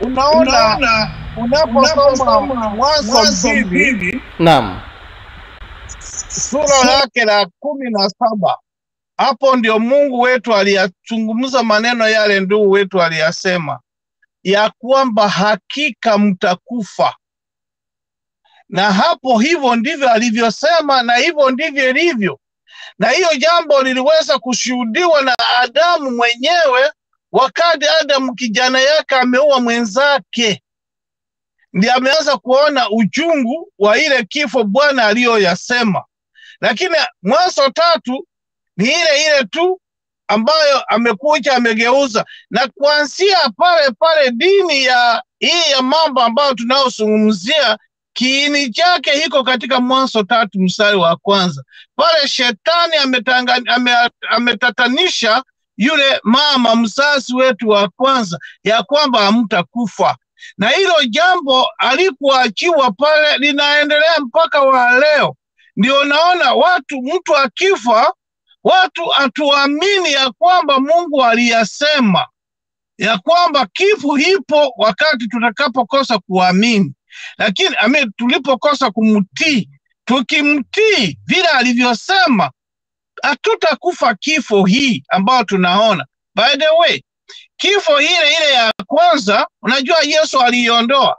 Unaona, unaposoma Mwanzo 2, naam, sura yake la 17, hapo ndio Mungu wetu aliyazungumza maneno yale ndugu wetu aliyasema, ya kwamba hakika mtakufa. Na hapo hivyo ndivyo alivyosema, na hivyo ndivyo ilivyo. Na hiyo jambo liliweza kushuhudiwa na Adamu mwenyewe, wakati Adamu kijana yake ameua mwenzake. Ndiye ameanza kuona uchungu wa ile kifo Bwana aliyoyasema. Lakini Mwanzo 3 ni ile tu ambayo amekuja amegeuza, na kuanzia pale dini ya hii ya mambo ambayo tunaozungumzia kiini chake hiko katika Mwanzo 3 mstari wa 1. Pale shetani ametatanisha yule mama mzazi wetu wa kwanza ya kwamba hamtakufa, na hilo jambo alikuachiwa pale linaendelea mpaka wa leo. Ndio naona mtu akifa, watu hatuamini ya kwamba Mungu aliyasema ya kwamba kifo hipo wakati tutakapokosa kuamini. Lakini tulipokosa kumtii, tukimtii vile alivyosema, hatutakufa kifo hii ambao tunaona. By the way, kifo ile ya kwanza, unajua Yesu aliondoa.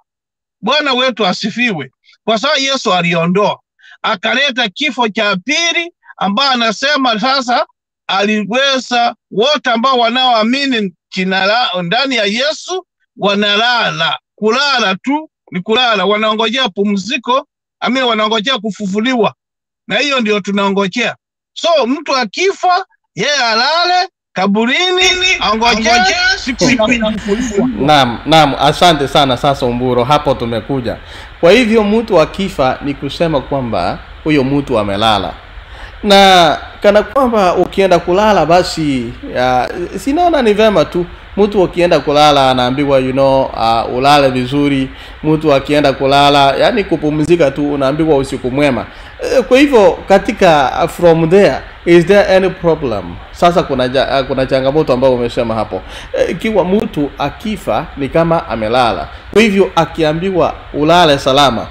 Bwana wetu asifiwe. Kwa sababu Yesu aliondoa, akaleta kifo cha pili ambao anasema sasa aliweza wote ambao wanaoamini ndani ya Yesu wanalala. Kulala tu ni kulala, wanaongojea pumziko, wanaongojea kufufuliwa. Na hiyo ndio tunaongojea. So mtu akifa, yeye alale kaburini, angojea siku ya kufufuliwa. Naam, asante sana. Sasa Umburo, hapo tumekuja. Kwa hivyo mtu akifa ni kusema kwamba huyo mtu amelala. Na kana kwamba ukienda kulala basi sinaona ni vema tu mtu akienda kulala anaambiwa ulale vizuri. Mtu akienda kulala yani kupumzika tu unaambiwa usiku mwema. Kwa hivyo katika from there, is there any problem? Sasa kuna changamoto ambayo umesema hapo. Ikiwa mtu akifa ni kama amelala, kwa hivyo akiambiwa ulale salama,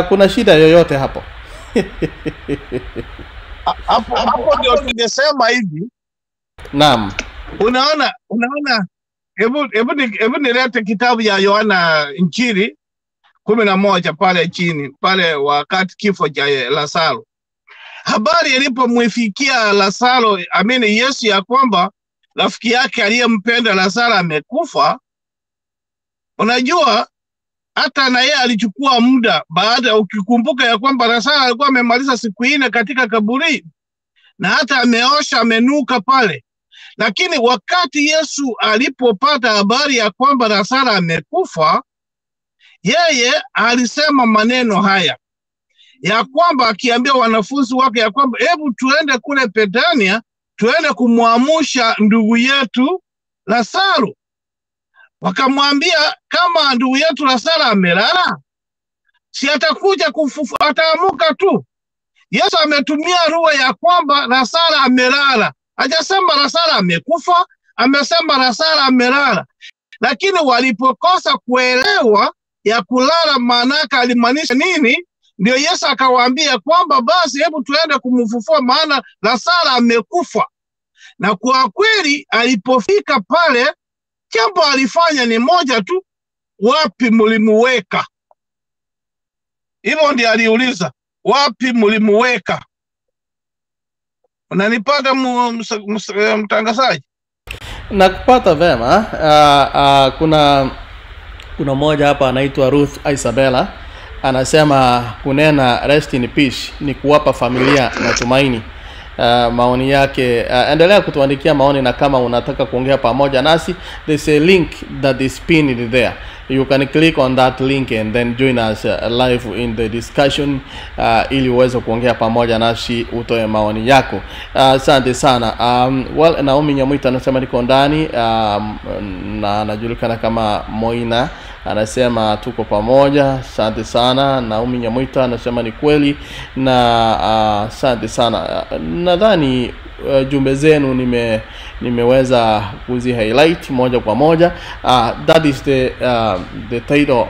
kuna shida yoyote hapo? hapo ndio tungesema hivi. Naam. Unaona hebu nilete kitabu ya Yohana Injili 11 pale chini pale, wakati kifo cha Lazaro. Habari ilipomfikia Lazaro, Yesu ya kwamba rafiki yake aliyempenda Lazaro amekufa. Unajua hata na yeye alichukua muda baada, ukikumbuka ya kwamba Lazaro alikuwa amemaliza siku 4 katika kaburi na hata ameosha amenuka pale. Lakini wakati Yesu alipopata habari ya kwamba Lazaro amekufa, yeye alisema maneno haya ya kwamba akiambia wanafunzi wake ya kwamba hebu tuende kule Betania, tuende kumwamusha ndugu yetu Lazaro. Wakamwambia, kama ndugu yetu Lazaro amelala, si atakuja ataamuka tu. Yesu ametumia lugha ya kwamba Lazaro amelala. Hajasema Lazaro amekufa, amesema Lazaro amelala. Lakini walipokosa kuelewa ya kulala maanaka alimaanisha nini, ndio Yesu akawaambia kwamba basi hebu tuende kumfufua maana Lazaro amekufa. Na kwa kweli alipofika pale, jambo alifanya ni moja tu, wapi mlimuweka? Hivyo ndio aliuliza, wapi mlimuweka? Unanipata mtangazaji? Nakupata vema. Kuna mmoja hapa anaitwa Ruth Isabella, anasema kunena rest in peace ni kuwapa familia matumaini. Maoni yake, endelea kutuandikia maoni, na kama unataka kuongea pamoja nasi, there's a link that is pinned there. You can click on that link and then join us live in the discussion, ili uweze kuongea pamoja nasi, utoe maoni yako. Asante sana. Naomi Nyamwita anasema niko ndani, na anajulikana kama Moina, anasema tuko pamoja. Asante sana. Naomi Nyamwita anasema ni kweli, na asante sana. Nadhani jumbe zenu nimeweza kuzi highlight moja kwa moja. That is the title.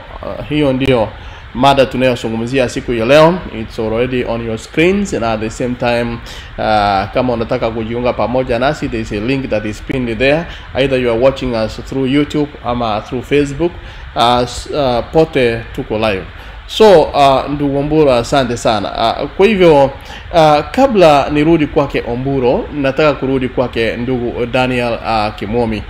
Hiyo ndio mada tunayozungumzia siku ya leo. It's already on your screens, and at the same time kama unataka kujiunga pamoja nasi, there is a link that is pinned there. Either you are watching us through YouTube ama through Facebook, pote tuko live. So ndugu Omburo, asante sana. Kwa hivyo kabla nirudi kwake Omburo, nataka kurudi kwake ndugu Daniel Kimomi.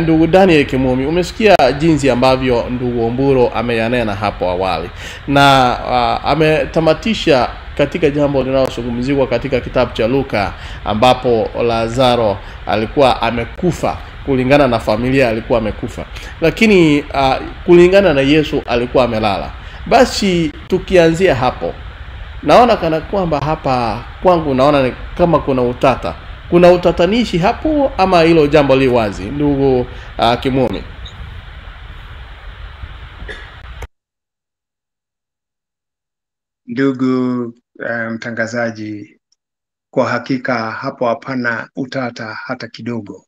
Ndugu Daniel Kimomi, umesikia jinsi ambavyo ndugu Omburo ameyanena hapo awali, na ametamatisha katika jambo linalozungumziwa katika kitabu cha Luka, ambapo Lazaro alikuwa amekufa. Kulingana na familia alikuwa amekufa, lakini kulingana na Yesu alikuwa amelala. Basi tukianzia hapo, naona kana kwamba hapa kwangu naona kama kuna utatanishi hapo, ama hilo jambo li wazi, ndugu Kimumi? Ndugu mtangazaji, kwa hakika hapo hapana utata hata kidogo.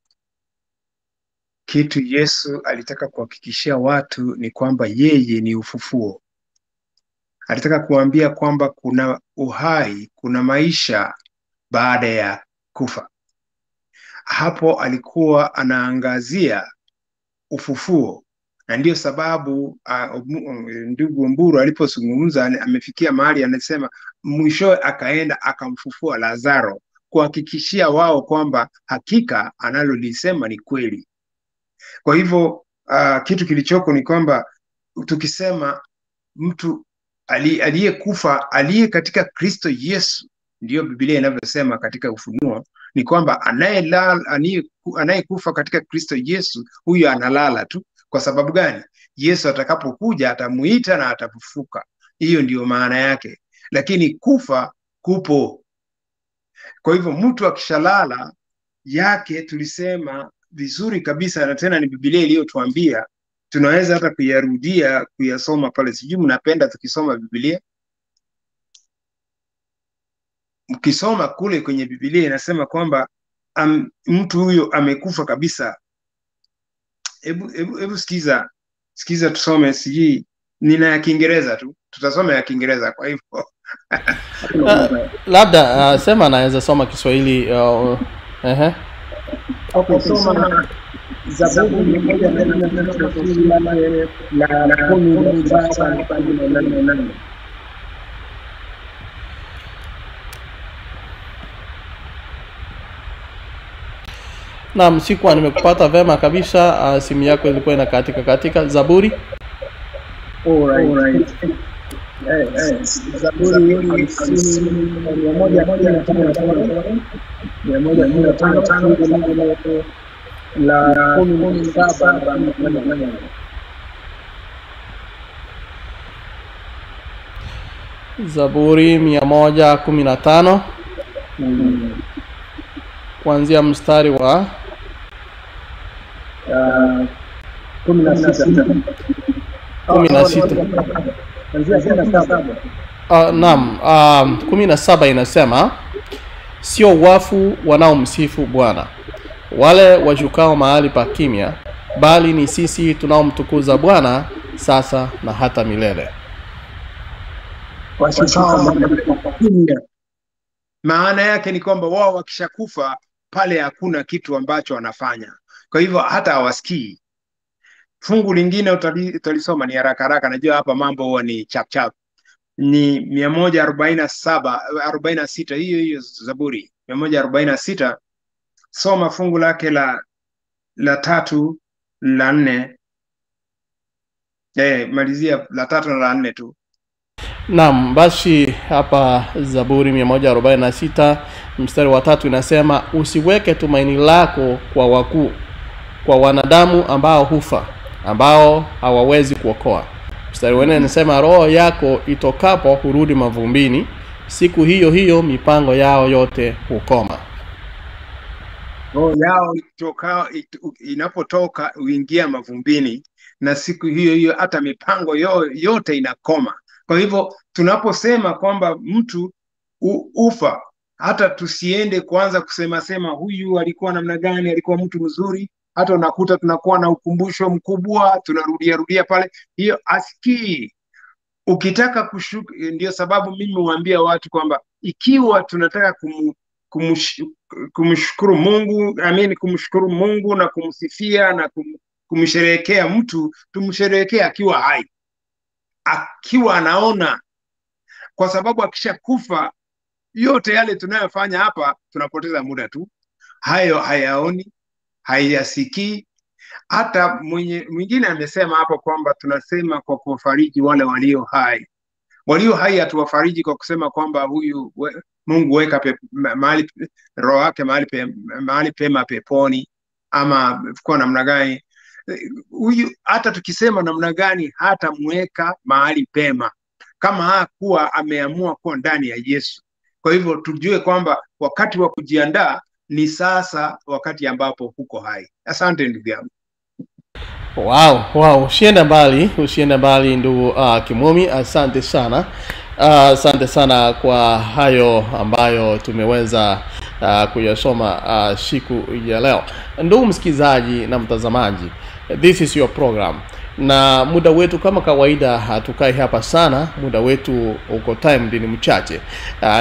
Kitu Yesu alitaka kuhakikishia watu ni kwamba yeye ni ufufuo. Alitaka kuambia kwamba kuna uhai, kuna maisha baada ya kufa. Hapo alikuwa anaangazia ufufuo, na ndiyo sababu ndugu Mburu alipozungumza amefikia mahali anasema mwisho akaenda akamfufua Lazaro, kuhakikishia wao kwamba hakika analolisema ni kweli. Kwa hivyo kitu kilichoko ni kwamba tukisema mtu aliyekufa, aliye katika Kristo Yesu, ndiyo Biblia inavyosema katika Ufunuo, ni kwamba anayekufa katika Kristo Yesu, huyo analala tu. Kwa sababu gani? Yesu atakapokuja atamuita na atafufuka. Hiyo ndiyo maana yake, lakini kufa kupo. Kwa hivyo mtu akishalala yake, tulisema vizuri kabisa, na tena ni Biblia iliyotuambia, tunaweza hata kuyarudia kuyasoma pale. Sijui mnapenda tukisoma Biblia? Mkisoma kule kwenye Biblia inasema kwamba mtu huyo amekufa kabisa. Hebu sikiza tusome, sijui nina ya Kiingereza tu, tutasoma ya Kiingereza kwa hivyo labda sema naweza soma Kiswahili. Okay, soma Zaburi 1:17. Naam, sikuwa nimekupata vema kabisa, simu yako ilikuwa inakatika. Zaburi? Alright. Zaburi 115 la 17. Zaburi 115 kuanzia mstari wa 16. Naam, 17 inasema, sio wafu wanaomsifu Bwana, wale washukao mahali pa kimya, bali ni sisi tunaomtukuza Bwana sasa na hata milele. Maana yake ni kwamba wao wakishakufa pale hakuna kitu ambacho wanafanya, kwa hivyo hata hawasikii. Fungu lingine utalisoma, ni haraka, najua hapa mambo huwa ni chap. Ni 146, hiyo Zaburi 146. Soma fungu lake la 3 la 4. Malizia la 3 na la 4 tu. Naam, basi hapa Zaburi 146 mstari wa 3 inasema, usiweke tumaini lako kwa wakuu, kwa wanadamu ambao hufa, ambao hawawezi kuokoa. Mstari wa 4 inasema, roho yako itokapo hurudi mavumbini, siku hiyo hiyo mipango yao yote hukoma. Roho yao inapotoka huingia mavumbini, na siku hiyo hiyo hata mipango yote inakoma. Kwa hivyo tunaposema kwamba mtu ufa, hata tusiende kuanza kusema huyu alikuwa namna gani, alikuwa mtu mzuri. Hata unakuta tunakuwa na ukumbusho mkubwa, tunarudia pale, hiyo asikii. Ukitaka ndio sababu mimi huambia watu kwamba ikiwa tunataka kumshukuru Mungu, kumshukuru Mungu na kumsifia na kumsherehekea mtu, tumsherehekee akiwa hai, akiwa anaona, kwa sababu akishakufa yote yale tunayofanya hapa tunapoteza muda tu. Hayo hayaoni, hayasikii. Hata mwingine amesema hapo kwamba tunasema kwa kufariji wale walio hai. Walio hai hatuwafariji kwa kusema kwamba Mungu weka mahali roho yake mahali pema peponi, ama kwa namna gani. Huyu hata tukisema namna gani hata mweka mahali pema kama hakuwa ameamua kuwa ndani ya Yesu. Kwa hivyo tujue kwamba wakati wa kujiandaa ni sasa, wakati ambapo huko hai. Asante ndugu yangu. Wow, usiende mbali ndugu Kimomi, asante sana. Asante sana kwa hayo ambayo tumeweza kuyasoma siku ya leo. Ndugu msikizaji na mtazamaji, this is your program. Na muda wetu kama kawaida hatukai hapa sana, muda wetu uko time ni mchache.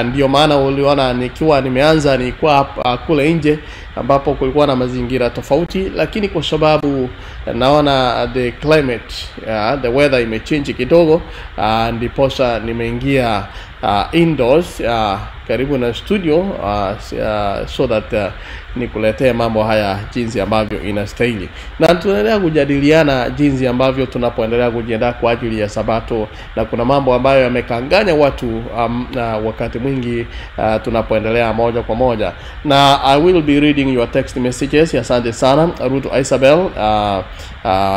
Ndio maana uliona nikiwa nimeanza nilikuwa kule nje ambapo kulikuwa na mazingira tofauti, lakini kwa sababu naona the climate, the weather imechange kidogo, ndiposa nimeingia indoors karibu na studio so that nikuletee mambo haya jinsi ambavyo inastahili. Na tunaendelea kujadiliana jinsi ambavyo tunapoendelea kujiandaa kwa ajili ya Sabato, na kuna mambo ambayo yamekanganya watu wakati mwingi tunapoendelea moja kwa moja. Na I will be reading your text messages. Asante sana Ruth Isabel.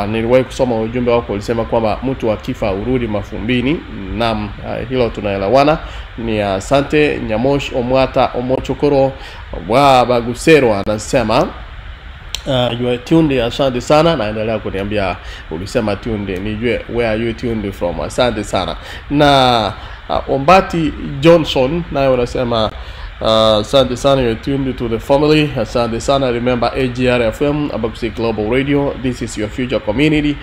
Niliwahi kusoma ujumbe wako, ulisema kwamba mtu akifa urudi mafumbini. Naam, hilo tunaelewana. Ni asante. Nyamosh Omwata Omochokoro wa Bagusero anasema you are tuned. Asante sana. Naendelea kuniambia ulisema tuned, nijue where are you tuned from. Asante sana. Na Ombati Johnson naye unasema asante sana, you're tuned to the family. Asante sana. Remember AGR FM, Abagusi Global Radio. This is your future community.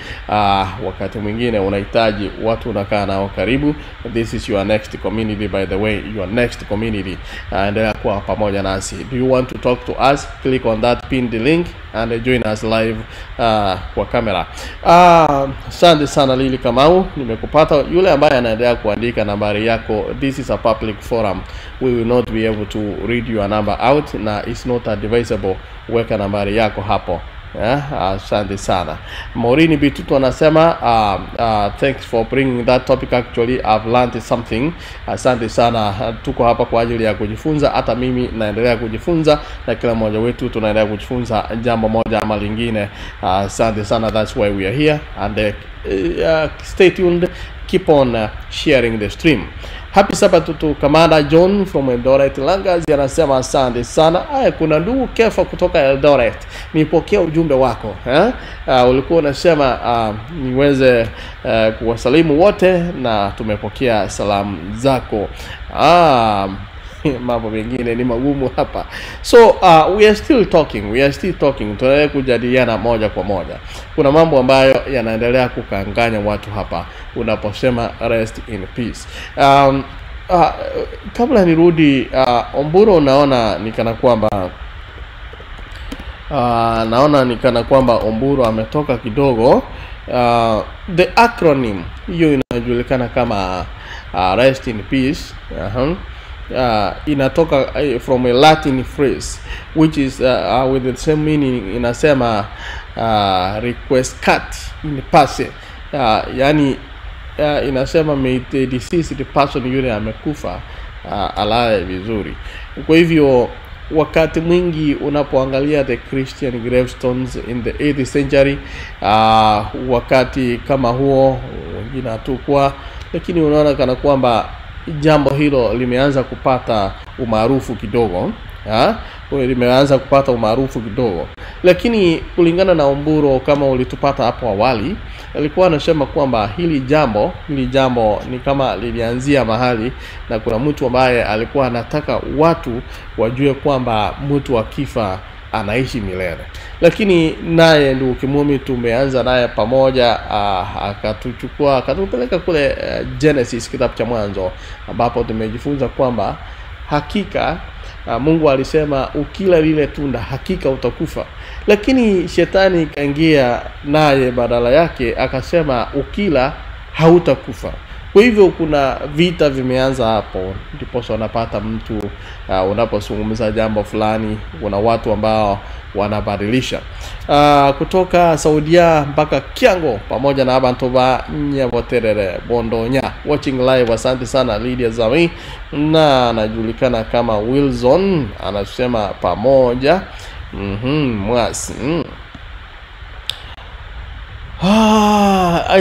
Wakati mwingine unahitaji watu unakaa nao karibu. This is your next community, by the way, your next community. Endelea kuwa pamoja nasi. Do you want to talk to us? Click on that pinned link and join us live kwa kamera. Asante sana Lili Kamau, nimekupata. Yule ambaye anaendelea kuandika nambari yako, this is a public forum. We will not be able to read your number out, na it's not advisable weka nambari yako hapo. Asante sana. Morini Bitutu anasema thanks for bringing that topic. Actually I've learned something. Asante sana. Tuko hapa kwa ajili ya kujifunza. Hata mimi naendelea kujifunza, na kila mmoja wetu tunaendelea kujifunza jambo moja ama lingine. Asante sana. That's why we are here, and stay tuned. Keep on sharing the stream. Happy Sabbath to Kamanda John from Eldoret Langazi anasema asante sana. Kuna ndugu Kefa kutoka Eldoret, nipokea ujumbe wako. Ulikuwa unasema niweze kuwasalimu wote, na tumepokea salamu zako. Mambo mengine ni magumu hapa. So we are still talking. Tunaendelea kujadiliana moja kwa moja. Kuna mambo ambayo yanaendelea kukanganya watu hapa unaposema rest in peace. Kabla nirudi Omburo, naona nikana kwamba Omburo ametoka kidogo. The acronym hiyo inajulikana kama rest in peace. Inatoka from a Latin phrase which is with the same meaning. Inasema requiescat in pace. Yani inasema may the deceased person yule amekufa alale vizuri. Kwa hivyo wakati mwingi unapoangalia the Christian gravestones in the 8th century, wakati kama huo wengine hatukua, lakini unaona kana kwamba jambo hilo limeanza kupata umaarufu kidogo. Limeanza kupata umaarufu kidogo. Lakini kulingana na Omburo, kama ulitupata hapo awali, alikuwa anasema kwamba hili jambo ni kama lilianzia mahali, na kuna mtu ambaye alikuwa anataka watu wajue kwamba mtu akifa anaishi milele. Lakini naye ndugu Kimumi tumeanza naye pamoja, akatupeleka kule Genesis, kitabu cha Mwanzo, ambapo tumejifunza kwamba hakika Mungu alisema ukila lile tunda hakika utakufa. Lakini shetani kaingia naye badala yake akasema ukila hautakufa. Kwa hivyo kuna vita vimeanza hapo, ndipo unapata mtu unapozungumza jambo fulani, kuna watu ambao wanabadilisha. Kutoka Saudia mpaka Kiango pamoja na abantu ba Nyaboterere Bondonya watching live. Asante sana Lydia Zami, na anajulikana kama Wilson, anasema pamoja. Mwasi.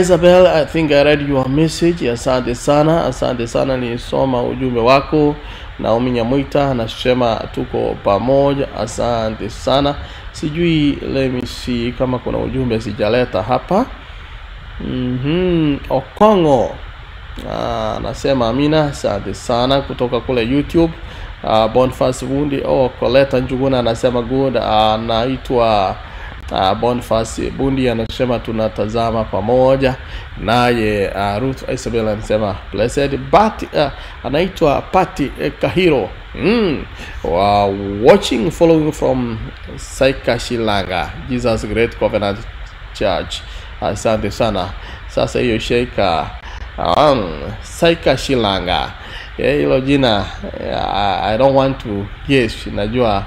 Isabel, I think I read your message. Asante sana, nilisoma ujumbe wako. Naomi Nyamuita anasema tuko pamoja. Asante sana. Sijui, let me see kama kuna ujumbe sijaleta hapa. Okongo anasema amina. Asante sana kutoka kule YouTube. Boniface Bundi, Koleta Njuguna anasema good. Anaitwa Boniface Bundi anasema tunatazama pamoja. Naye Ruth Isabel anasema blessed. But anaitwa Pati Kahiro, watching, following from Saika Shilanga Jesus Great Covenant Church. Asante sana. Sasa hiyo Sheika Saika Shilanga, hilo jina I don't want to guess. Najua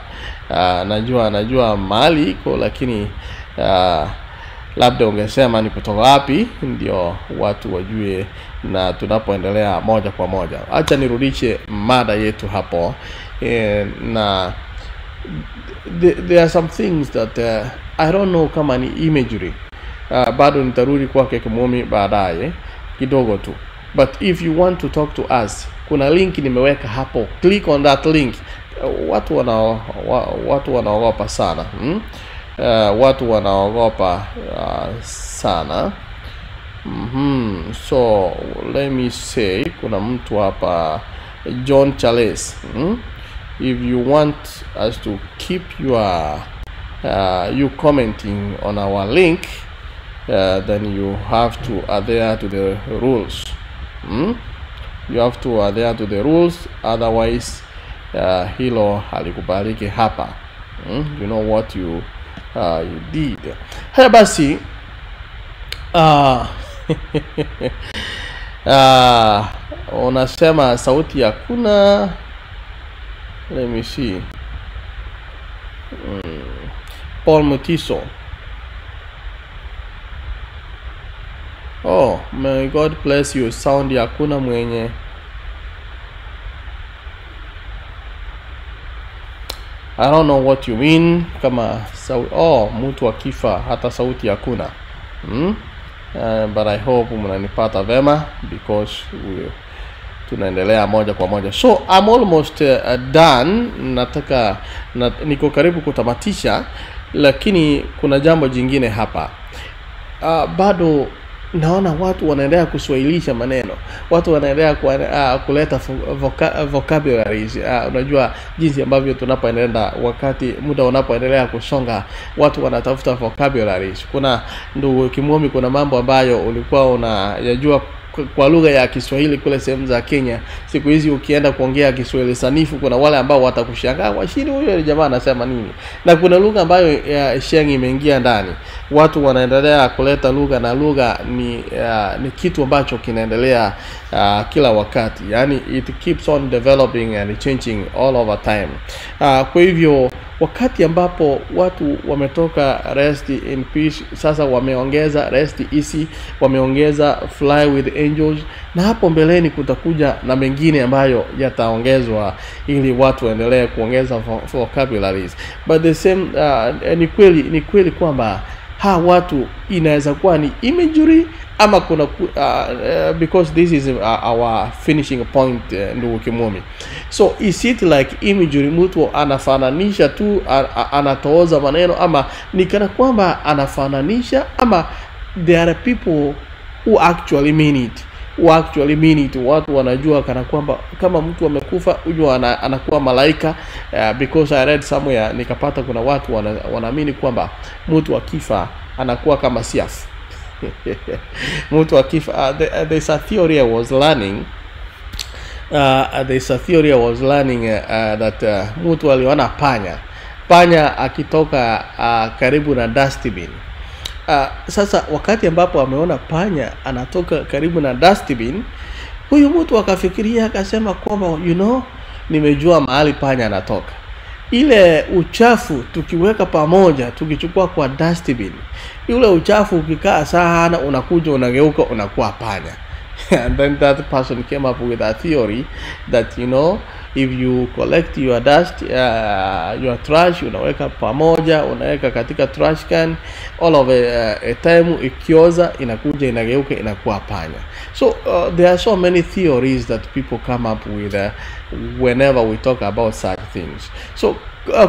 mahali iko, lakini labda ungesema ni kutoka wapi ndio watu wajue, na tunapoendelea moja kwa moja. Acha nirudishe mada yetu hapo. Na there are some things that I don't know kama ni imagery. Bado nitarudi kwake Kimumi baadaye kidogo tu. But if you want to talk to us, kuna link nimeweka hapo. Click on that link. Watu wanaogopa sana. Watu wanaogopa sana. So let me say, kuna mtu hapa, John Charles. If you want us to keep you commenting on our link, then you have to adhere to the rules. You have to adhere to the rules, otherwise hilo halikubaliki hapa. You know what you did. Haya basi, unasema sauti hakuna. Let me see. Paul Mutiso. May God bless you. Sound hakuna mwenye. I don't know what you mean. Kama mtu akifa hata sauti hakuna. But I hope mnanipata vema, because tunaendelea moja kwa moja. So I'm almost done. Niko karibu kutamatisha, lakini kuna jambo jingine hapa. Bado naona watu wanaendelea kuswahilisha maneno. Watu wanaendelea kuleta vocabularies. Unajua jinsi ambavyo tunapoendelea, wakati muda unapoendelea kusonga, watu wanatafuta vocabularies. Kuna ndugu Kimomi, kuna mambo ambayo ulikuwa unayajua kwa lugha ya Kiswahili kule sehemu za Kenya. Siku hizi ukienda kuongea Kiswahili sanifu, kuna wale ambao watakushangaa, washini huyo jamaa anasema nini? Na kuna lugha ambayo sheng imeingia ndani. Watu wanaendelea kuleta lugha, na lugha ni kitu ambacho kinaendelea kila wakati. Yani it keeps on developing and changing all over time. Kwa hivyo wakati ambapo watu wametoka rest in peace, sasa wameongeza rest easy, wameongeza fly with angels, na hapo mbeleni kutakuja na mengine ambayo yataongezwa ili watu waendelee kuongeza vocabularies. But the same ni kweli kwamba watu inaweza kuwa ni imagery, ama kuna because this is our finishing point, ndugu Kimomi. So is it like imagery, mtu anafananisha tu, anatooza maneno, ama ni kana kwamba anafananisha, ama there are people who actually mean it. Watu wanajua kana kwamba kama mtu amekufa ujua anakuwa malaika. Because I read somewhere, nikapata kuna watu wanaamini kwamba mtu akifa anakuwa kama siafu. Mtu akifa, there's a theory I was learning. That mtu aliona panya akitoka karibu na dustbin. Sasa wakati ambapo ameona panya anatoka karibu na dustbin, Huyu mtu akafikiria akasema kwamba nimejua mahali panya anatoka. Ile uchafu tukiweka pamoja, tukichukua kwa dustbin, ile uchafu ukikaa sana unakuja unageuka unakuwa panya. And then that person came up with a theory that if you collect your dust, your trash, unaweka pamoja, unaweka katika trash can, all of a time ikioza inakuja inageuka inakuwa panya. So there are so many theories that people come up with whenever we talk about such things. So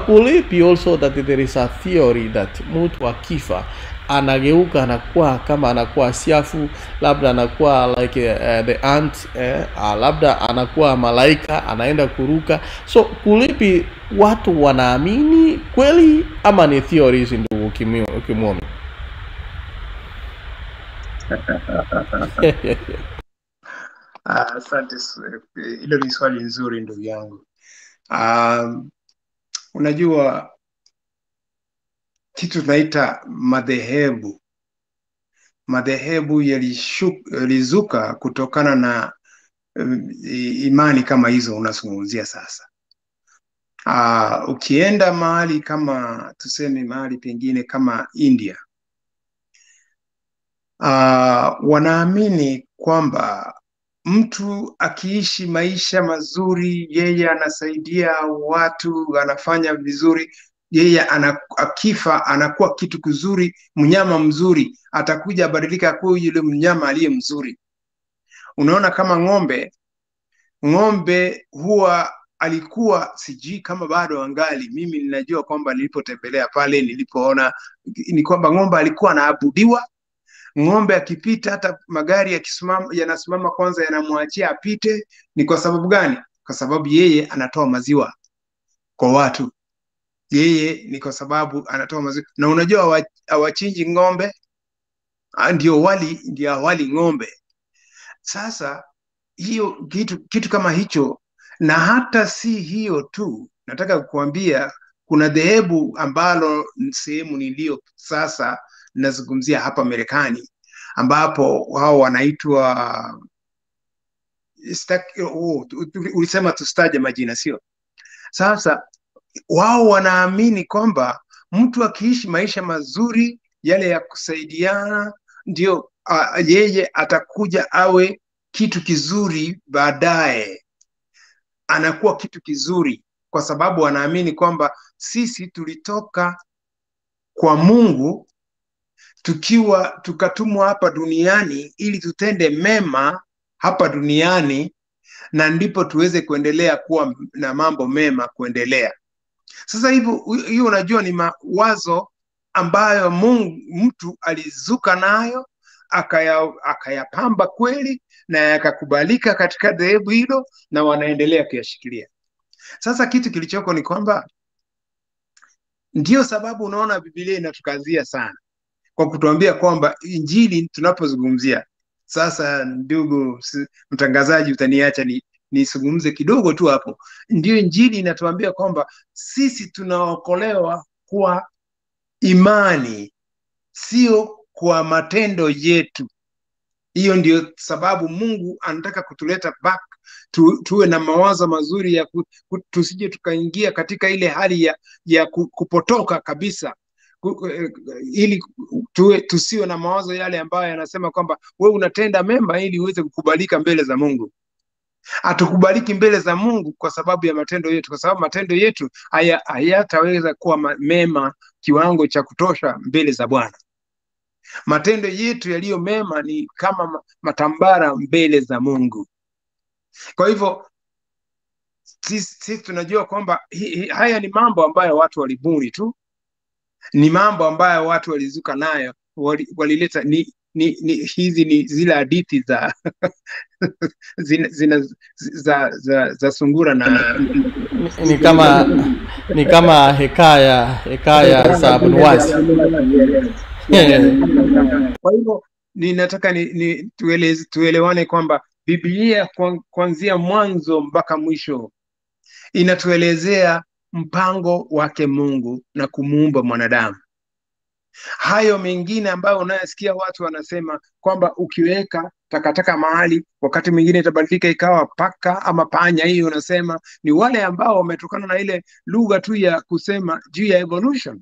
could it be also that there is a theory that mtu akifa anageuka anakuwa kama anakuwa siafu, labda anakuwa like the ant, labda anakuwa malaika anaenda kuruka. So kulipi watu wanaamini kweli ama ni theories ndio ukimwona? Asante, hilo ni swali nzuri ndugu yangu. Unajua kitu tunaita madhehebu yalizuka kutokana na imani kama hizo unazungumzia sasa. Ukienda mahali kama tuseme mahali pengine kama India, wanaamini kwamba mtu akiishi maisha mazuri, yeye anasaidia watu, anafanya vizuri, yeye akifa anakuwa kitu kizuri, mnyama mzuri, atakuja badilika kuwa yule mnyama aliye mzuri. Unaona kama ng'ombe huwa alikuwa, sijui kama bado angali, mimi ninajua kwamba nilipotembelea pale nilipoona ni kwamba ng'ombe alikuwa anaabudiwa. Ng'ombe akipita hata magari yanasimama kwanza yanamwachia apite. Ni kwa sababu gani? Kwa sababu yeye anatoa maziwa kwa watu. Yeye ni kwa sababu anatoa maziwa. Na unajua hawachinji ng'ombe, ndio wali ng'ombe. Sasa hiyo kitu kama hicho. Na hata si hiyo tu, nataka kukuambia kuna dhehebu ambalo sehemu nilio sasa nazungumzia hapa Marekani, ambapo wao wanaitwa ulisema tustaje majina, sio? Sasa wao wanaamini kwamba mtu akiishi maisha mazuri yale ya kusaidiana, ndio yeye atakuja awe kitu kizuri baadaye, anakuwa kitu kizuri, kwa sababu wanaamini kwamba sisi tulitoka kwa Mungu tukatumwa hapa duniani ili tutende mema hapa duniani, na ndipo tuweze kuendelea kuwa na mambo mema kuendelea. Sasa hiyo unajua ni mawazo ambayo mtu alizuka nayo akayapamba kweli na yakakubalika katika dhehebu hilo, na wanaendelea kuyashikilia. Sasa kitu kilichoko ni kwamba ndio sababu unaona Biblia inatukazia sana kwa kutuambia kwamba Injili tunapozungumzia sasa. Ndugu mtangazaji, utaniacha nisungumze kidogo tu hapo. Ndio Injili inatuambia kwamba sisi tunaokolewa kwa imani, sio kwa matendo yetu. Hiyo ndio sababu Mungu anataka kutuleta back tuwe na mawazo mazuri ya tusije tukaingia katika ile hali ya kupotoka kabisa, ili tusiwe na mawazo yale ambayo yanasema kwamba wewe unatenda mema ili uweze kukubalika mbele za Mungu. Hatukubaliki mbele za Mungu kwa sababu ya matendo yetu, kwa sababu matendo yetu hayataweza kuwa mema kiwango cha kutosha mbele za Bwana. Matendo yetu yaliyo mema ni kama matambara mbele za Mungu. Kwa hivyo sisi tunajua kwamba haya ni mambo ambayo watu walibuni tu, ni mambo ambayo watu walizuka nayo, walileta hizi ni zile hadithi za za sungura na ni kama hekaya za Abunwasi. Kwa hivyo ninataka tuelewane kwamba Biblia kuanzia mwanzo mpaka mwisho inatuelezea mpango wake Mungu na kumuumba mwanadamu. Hayo mengine ambayo unayasikia watu wanasema kwamba ukiweka takataka mahali, wakati mwingine itabadilika ikawa paka ama panya. Hiyo unasema ni wale ambao wametokana na ile lugha tu ya kusema juu ya evolution,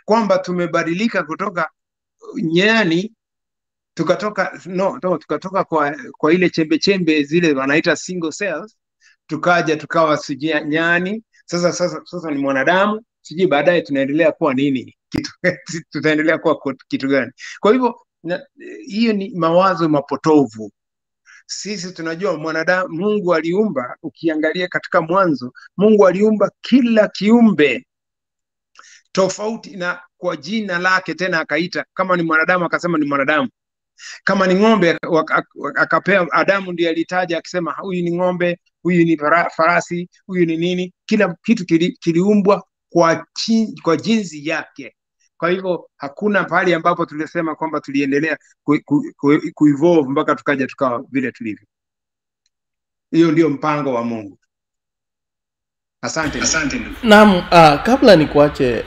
kwamba tumebadilika kutoka nyani tukatoka kwa ile chembe chembe zile wanaita single cells, tukaja tukawa sijui nyani, sasa ni mwanadamu, sijui baadaye tunaendelea kuwa nini, tutaendelea kuwa kitu gani? Kwa hivyo hiyo ni mawazo mapotovu. Sisi tunajua mwanadamu, Mungu aliumba, ukiangalia katika Mwanzo, Mungu aliumba kila kiumbe tofauti na kwa jina lake, tena akaita, kama ni mwanadamu akasema ni mwanadamu, kama ni ng'ombe akapea Adamu, ndiye alitaja akisema huyu ni ng'ombe, huyu ni farasi, huyu ni nini. Kila kitu kiliumbwa kwa jinsi yake. Kwa hivyo hakuna pahali ambapo tulisema kwamba tuliendelea kuevolve mpaka tukaja tukawa vile tulivyo. Hiyo ndio mpango wa Mungu. Asante. Naam, kabla nikuache,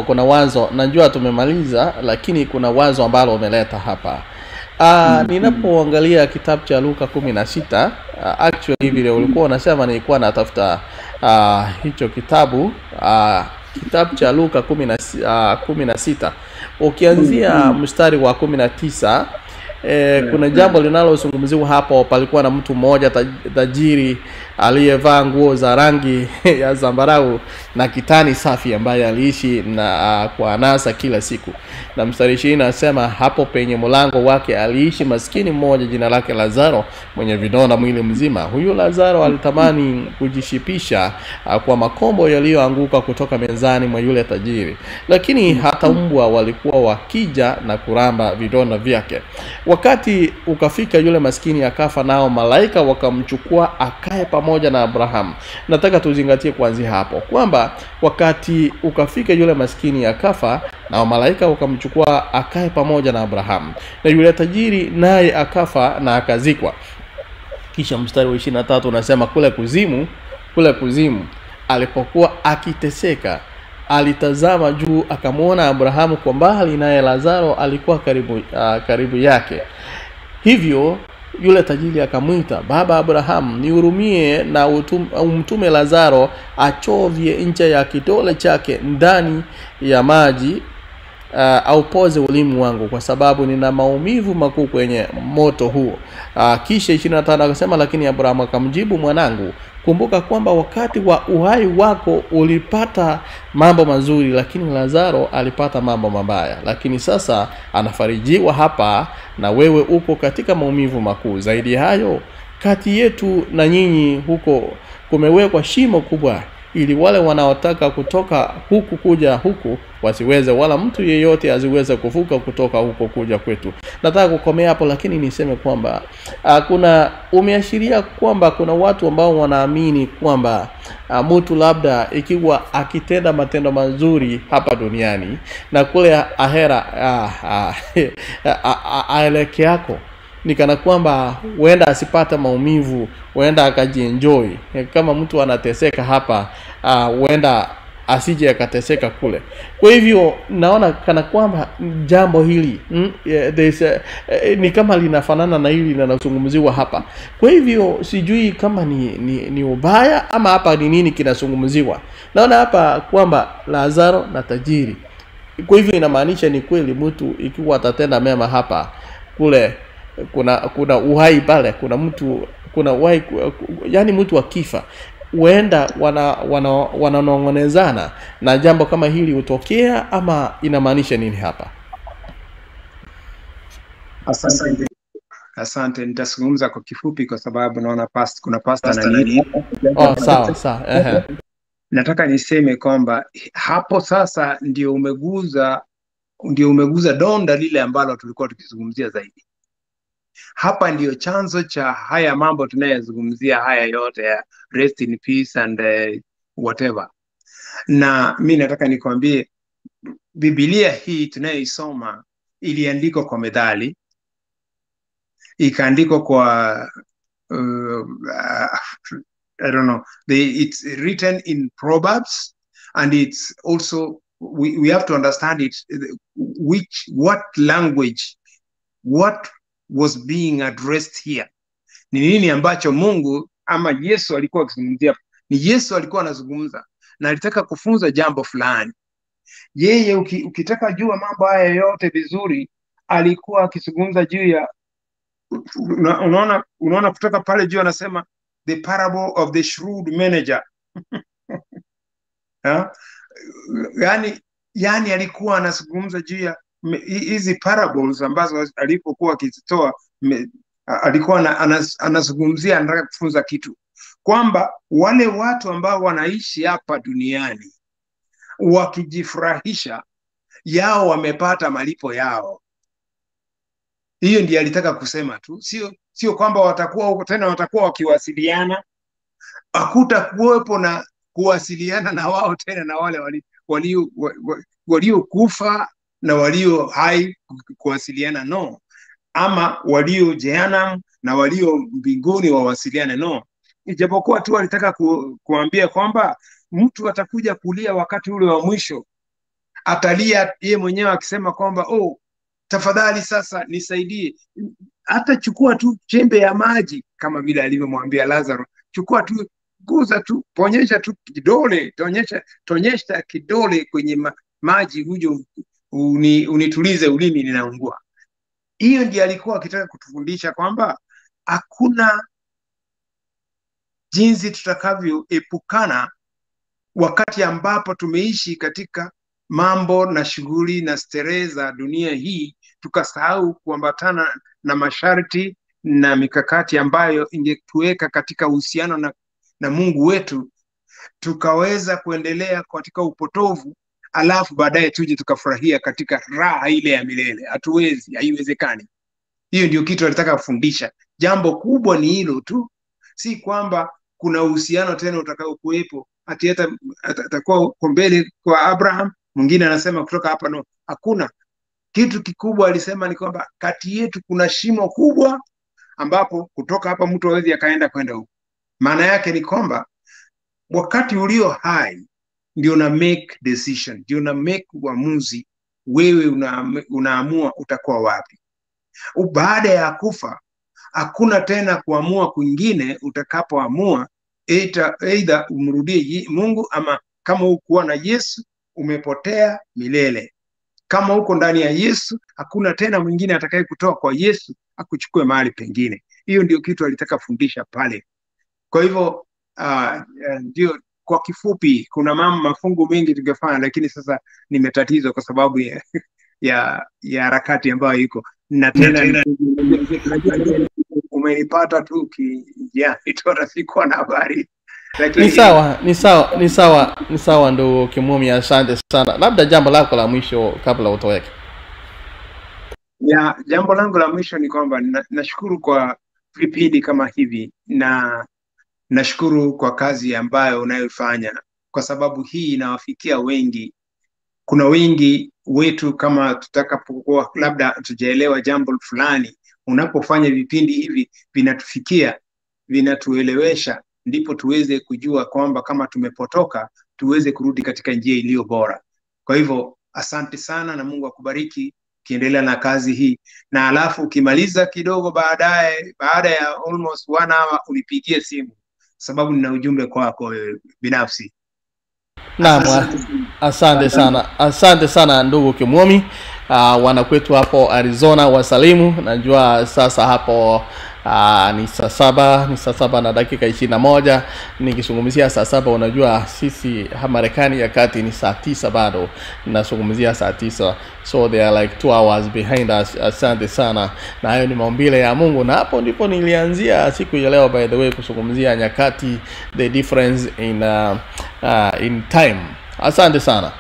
kuna wazo, najua tumemaliza, lakini kuna wazo ambalo umeleta hapa. Ninapoangalia kitabu cha Luka 16, actually vile ulikuwa unasema, nilikuwa natafuta hicho kitabu, kitabu cha Luka 16, ukianzia mstari wa 19. Kuna jambo linalozungumziwa hapo. Palikuwa na mtu mmoja tajiri aliyevaa nguo za rangi ya zambarau na kitani safi, ambaye aliishi kwa anasa kila siku. Na mstari 20 anasema, hapo penye mlango wake aliishi maskini mmoja jina lake Lazaro, mwenye vidonda mwili mzima. Huyu Lazaro alitamani kujishipisha kwa makombo yaliyoanguka kutoka mezani mwa yule tajiri, lakini hata mbwa walikuwa wakija na kuramba vidonda vyake. Wakati ukafika yule maskini akafa, nao malaika wakamchukua akae pamoja na Abrahamu. Nataka tuzingatie kuanzia hapo kwamba wakati ukafika yule maskini akafa, nao malaika wakamchukua akae pamoja na Abrahamu, na yule tajiri naye akafa na akazikwa. Kisha mstari wa 23 unasema, kule kuzimu alipokuwa akiteseka, alitazama juu akamwona Abrahamu kwa mbali, naye Lazaro alikuwa karibu yake. Hivyo yule tajiri akamwita, baba Abrahamu, nihurumie na umtume Lazaro achovye ncha ya kidole chake ndani ya maji, aupoze ulimi wangu, kwa sababu nina maumivu makuu kwenye moto huo. Kisha 25 akasema, lakini Abrahamu akamjibu, mwanangu, kumbuka kwamba wakati wa uhai wako ulipata mambo mazuri, lakini Lazaro alipata mambo mabaya. Lakini sasa anafarijiwa hapa, na wewe uko katika maumivu makuu. Zaidi hayo, kati yetu na nyinyi huko kumewekwa shimo kubwa, ili wale wanaotaka kutoka huku kuja huku wasiweze, wala mtu yeyote asiweze kuvuka kutoka huko kuja kwetu. Nataka kukomea hapo, lakini niseme kwamba umeashiria kwamba kuna watu ambao wanaamini kwamba mtu labda ikiwa akitenda matendo mazuri hapa duniani, na kule ahera aeleke yako ni kana kwamba huenda asipata maumivu, huenda akajienjoy. Kama mtu anateseka hapa, huenda asije akateseka kule. Kwa hivyo naona kana kwamba jambo hili ni kama linafanana na hili linazungumziwa hapa. Kwa hivyo sijui kama ni ubaya ama hapa ni nini kinazungumziwa. Naona hapa kwamba Lazaro na tajiri. Kwa hivyo inamaanisha ni kweli mtu ikiwa atatenda mema hapa, kule kuna uhai pale, kuna uhai, yani mtu akifa huenda wananong'onezana na jambo kama hili hutokea, ama inamaanisha nini hapa? Asante, nitazungumza kwa kifupi kwa sababu naona kuna pastor na nini. Sawa. Nataka niseme kwamba hapo sasa ndio umeguza donda lile ambalo tulikuwa tukizungumzia zaidi. Hapa ndio chanzo cha haya mambo tunayozungumzia haya yote ya rest in peace and whatever. Na mimi nataka nikwambie, Biblia hii tunayoisoma iliandikwa kwa methali, ikaandikwa kwa I don't know, it's written in Proverbs, and it's also we have to understand it, what language, what was being addressed here? Ni nini ambacho Mungu ama Yesu alikuwa akizungumzia? Ni Yesu alikuwa anazungumza na alitaka kufunza jambo fulani. Yeye ukitaka jua mambo haya yote vizuri, alikuwa akizungumza juu ya unaona kutoka pale juu anasema the parable of the shrewd manager. yani alikuwa anazungumza juu ya hizi parables ambazo alipokuwa akizitoa, alikuwa anazungumzia, anataka kufunza kitu kwamba wale watu ambao wanaishi hapa duniani wakijifurahisha yao wamepata malipo yao. Hiyo ndiyo alitaka kusema tu, sio kwamba watakuwa huko tena watakuwa wakiwasiliana. Hakutakuwepo na kuwasiliana na wao tena na wale waliokufa na walio hai kuwasiliana, no. Ama walio jehanamu na walio mbinguni wawasiliane, no. Ijapokuwa tu alitaka kuambia kwamba mtu atakuja kulia wakati ule wa mwisho, atalia yeye mwenyewe akisema kwamba tafadhali sasa nisaidie, hata chukua tu chembe ya maji, kama vile alivyomwambia Lazaro, chukua tu, guza tu, ponyesha tu kidole, tonyesha kidole kwenye maji, uje unitulize ulimi, ninaungua. Hiyo ndiyo alikuwa akitaka kutufundisha kwamba hakuna jinsi tutakavyoepukana wakati ambapo tumeishi katika mambo na shughuli na starehe za dunia hii, tukasahau kuambatana na masharti na mikakati ambayo ingetuweka katika uhusiano na Mungu wetu, tukaweza kuendelea katika upotovu, alafu baadaye tuje tukafurahia katika raha ile ya milele. Hatuwezi, haiwezekani. Hiyo ndio kitu alitaka kufundisha. Jambo kubwa ni hilo tu, si kwamba kuna uhusiano tena utakao kuwepo ati hata atakuwa mbele kwa Abraham, mwingine anasema kutoka hapa, no. Hakuna. Kitu kikubwa alisema ni kwamba kati yetu kuna shimo kubwa ambapo kutoka hapa mtu hawezi akaenda kwenda huko. Maana yake ni kwamba wakati ulio hai ndio una make decision, ndio una make uamuzi. Wewe unaamua utakuwa wapi. Baada ya kufa hakuna tena kuamua kwingine. Utakapoamua either umrudie Mungu, ama kama ukuwa na Yesu umepotea milele. Kama uko ndani ya Yesu hakuna tena mwingine atakaye kutoa kwa Yesu akuchukue mahali pengine. Hiyo ndio kitu alitaka fundisha pale. Kwa hivyo ndio kwa kifupi, kuna mafungu mengi tungefanya, lakini sasa nimetatizwa kwa sababu ya harakati ambayo iko na tena umenipata tu itora sikuwa na habari. Lakini ni sawa ndo Kimumi, asante sana. Labda jambo lako la mwisho kabla utoweke. Jambo langu la mwisho ni kwamba nashukuru kwa vipindi kama hivi, na nashukuru kwa kazi ambayo unayofanya, kwa sababu hii inawafikia wengi. Kuna wengi wetu kama tutakapokuwa labda tujaelewa jambo fulani, unapofanya vipindi hivi vinatufikia, vinatuelewesha, ndipo tuweze kujua kwamba kama tumepotoka tuweze kurudi katika njia iliyo bora. Kwa hivyo asante sana na Mungu akubariki kiendelea na kazi hii. Na alafu ukimaliza kidogo baada ya almost 1 hour unipigie simu, sababu nina ujumbe kwako binafsi. Naam, asante sana ndugu Kimumi. Wanakwetu hapo Arizona wasalimu. Najua sasa hapo ni saa 7 na dakika 21. Nikizungumzia saa 7, unajua sisi Marekani ya kati ni saa 9 bado. Nazungumzia saa 9. So they are like 2 hours behind us. Asante sana. Na hayo ni maumbile ya Mungu, na hapo ndipo nilianzia siku ya leo, by the way, kuzungumzia nyakati, the difference in time. Asante sana.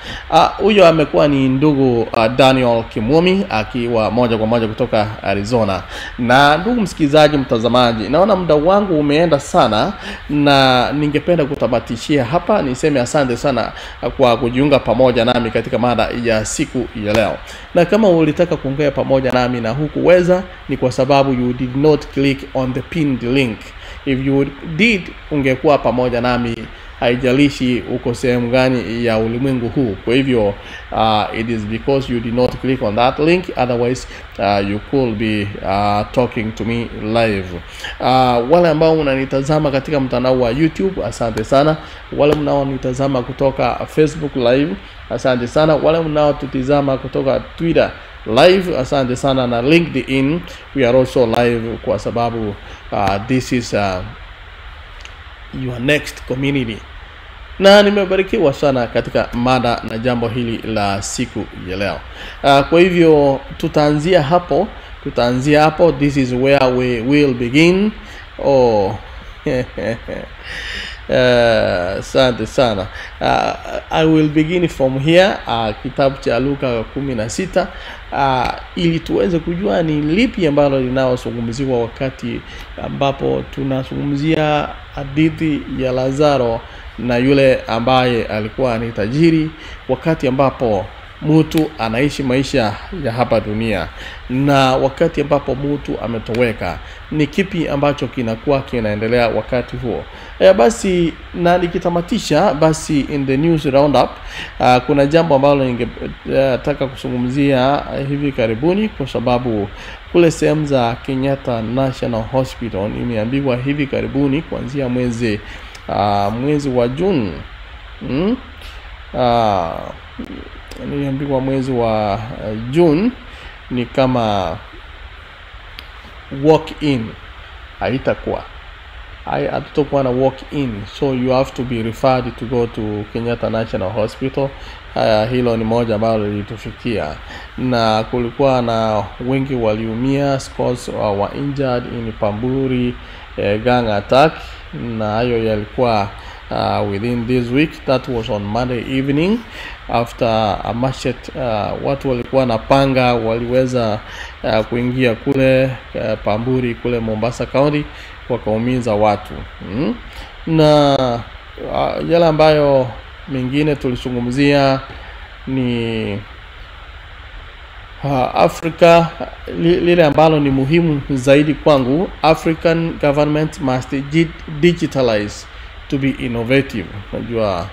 Huyo amekuwa ni ndugu Daniel Kimumi akiwa moja kwa moja kutoka Arizona. Na ndugu msikilizaji, mtazamaji, naona muda wangu umeenda sana, na ningependa kutamatishia hapa. Niseme asante sana kwa kujiunga pamoja nami katika mada ya siku ya leo. Na kama ulitaka kuongea pamoja nami na hukuweza, ni kwa sababu you did not click on the pinned link. If you did, ungekuwa pamoja nami haijalishi uko sehemu gani ya ulimwengu huu. Kwa hivyo it is because you did not click on that link, otherwise you could be talking to me live. Wale ambao mnanitazama katika mtandao wa YouTube, asante sana. Wale mnaonitazama kutoka Facebook live, asante sana. Wale mnaotutizama kutoka Twitter live, asante sana, na LinkedIn we are also live, kwa sababu this is your next community. Na nimebarikiwa sana katika mada na jambo hili la siku ya leo. Kwa hivyo tutaanzia hapo. This is where we will begin. Asante sana. I will begin from here, kitabu cha Luka 16, ili tuweze kujua ni lipi ambalo linalozungumziwa wakati ambapo tunazungumzia hadithi ya Lazaro na yule ambaye alikuwa ni tajiri, wakati ambapo mtu anaishi maisha ya hapa dunia na wakati ambapo mtu ametoweka. Ni kipi ambacho kinakuwa kinaendelea wakati huo? Basi na nikitamatisha, basi in the news roundup, kuna jambo ambalo ningetaka kuzungumzia hivi karibuni, kwa sababu kule sehemu za Kenyatta National Hospital imeambiwa hivi karibuni kuanzia mwezi wa June, niliambiwa mwezi wa June ni kama walk in haitakuwa, hatutakuwa na walk in, so you have to be referred to go to Kenyatta National Hospital. Hilo ni moja ambalo lilitufikia, na kulikuwa na wengi waliumia, scores were injured in Pamburi gang attack, na hayo yalikuwa within this week. That was on Monday evening after a machete. Watu walikuwa na panga waliweza kuingia kule Pamburi kule Mombasa County, wakaumiza watu. Na yale ambayo mengine tulizungumzia ni Africa, lile ambalo ni muhimu zaidi kwangu. African government must digitalize to be innovative. Najua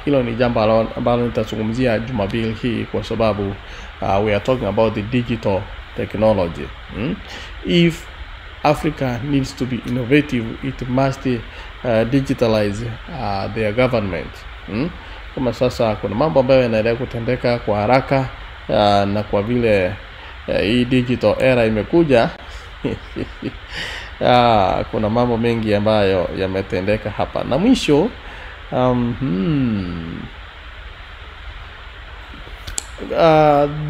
hilo ni jambo ambalo nitazungumzia Jumapili hii, kwa sababu we are talking about the digital technology. If Africa needs to be innovative, it must digitalize their government. Kama sasa kuna mambo ambayo yanaendelea kutendeka kwa haraka, na kwa vile hii digital era imekuja kuna mambo mengi ambayo yametendeka hapa. Na mwisho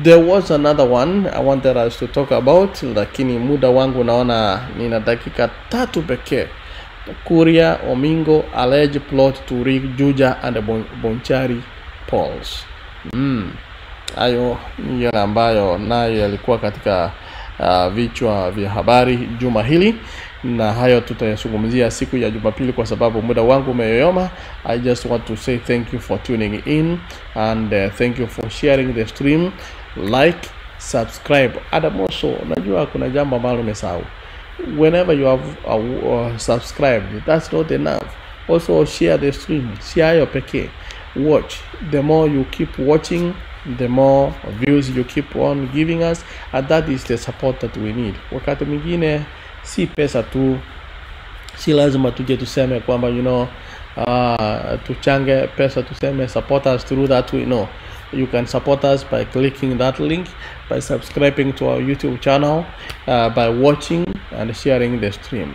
there was another one I wanted us to talk about, lakini muda wangu naona nina dakika 3 pekee. Kuria Omingo alleged plot to rig Juja and Bonchari polls. Hayo ni yale ambayo nayo yalikuwa katika vichwa vya habari juma hili, na hayo tutayazungumzia siku ya Jumapili kwa sababu muda wangu umeyoyoma. I just want to say thank you for tuning in, and thank you for sharing the stream, like, subscribe. Adamoso, najua kuna jambo ambalo nimesahau. Whenever you have subscribed, that's not enough. Also share the stream, share your pekee, watch. The more you keep watching, the more views you keep on giving us, and that is the support that we need. Wakati mwingine si pesa tu, si lazima tuje tuseme kwamba tuchange pesa, tuseme support us through that way. No, you can support us by clicking that link, by subscribing to our YouTube channel, by watching and sharing the stream.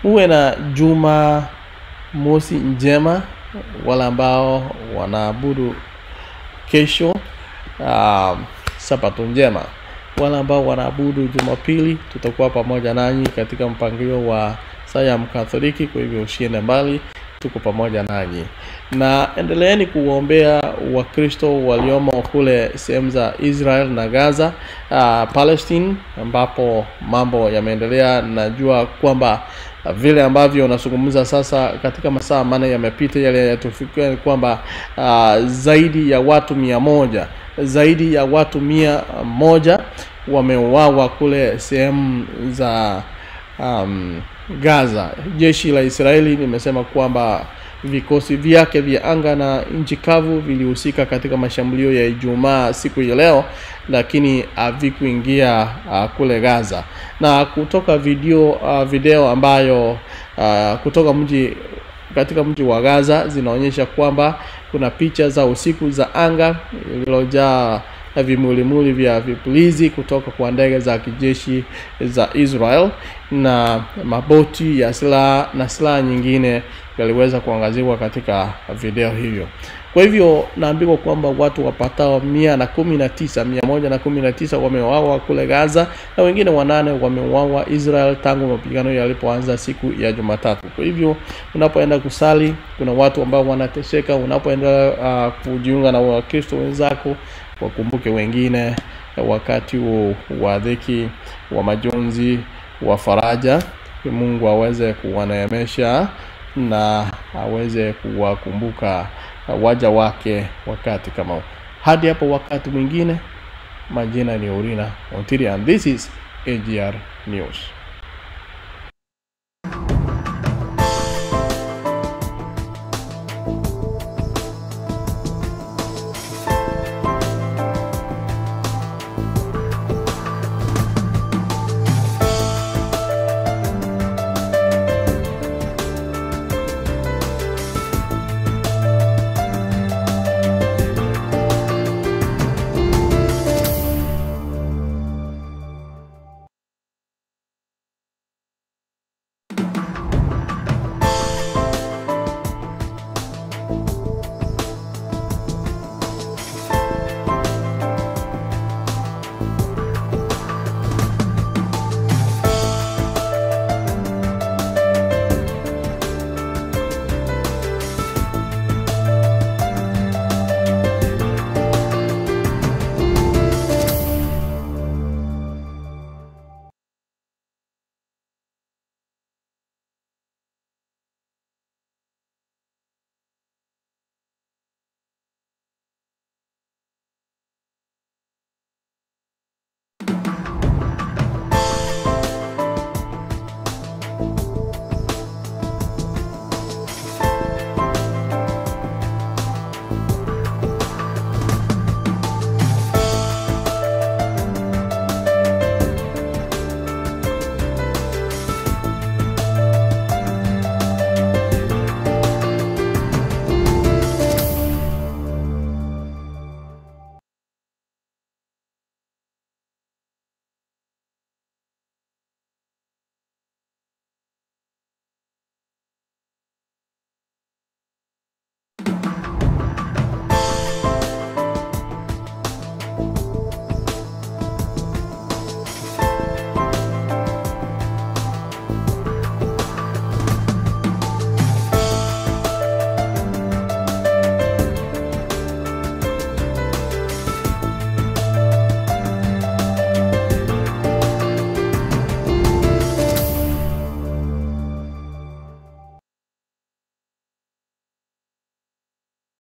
Uwe na Juma Mosi njema wale ambao wanaabudu kesho, Sabato njema wale ambao wanaabudu Jumapili. Tutakuwa pamoja nanyi katika mpangilio wa Sayam Katholiki, kwa hivyo usiende mbali, tuko pamoja nanyi. Na endeleeni kuombea Wakristo waliomo kule sehemu za Israel na Gaza, Palestine, ambapo mambo yameendelea. Najua kwamba vile ambavyo unazungumza sasa katika masaa 8 yamepita, yale yatufikia kwamba zaidi ya watu 100, zaidi ya watu 100 wameuawa kule sehemu za Gaza. Jeshi la Israeli limesema kwamba vikosi vyake vya anga na nchi kavu vilihusika katika mashambulio ya Ijumaa siku ya leo, lakini havikuingia kule Gaza. Na kutoka video ambayo kutoka katika mji wa Gaza zinaonyesha kwamba kuna picha za usiku za anga iliyojaa vimulimuli vya vipulizi kutoka kwa ndege za kijeshi za Israel, na maboti ya silaha nyingine yaliweza kuangaziwa katika video hiyo. Kwa hivyo naambiwa kwamba watu wapatao 119 wameuawa kule Gaza, na wengine 8 wameuawa Israel tangu mapigano yalipoanza siku ya Jumatatu. Kwa hivyo unapoenda kusali, kuna watu ambao wanateseka. Unapoenda kujiunga na Wakristo wenzako, wakumbuke wengine wakati wa dhiki, wa majonzi, wa faraja. Mungu aweze kuwaneemesha na aweze kuwakumbuka waja wake wakati kama. Hadi hapo wakati mwingine, majina ni Orina Ontiri, and this is AGR News.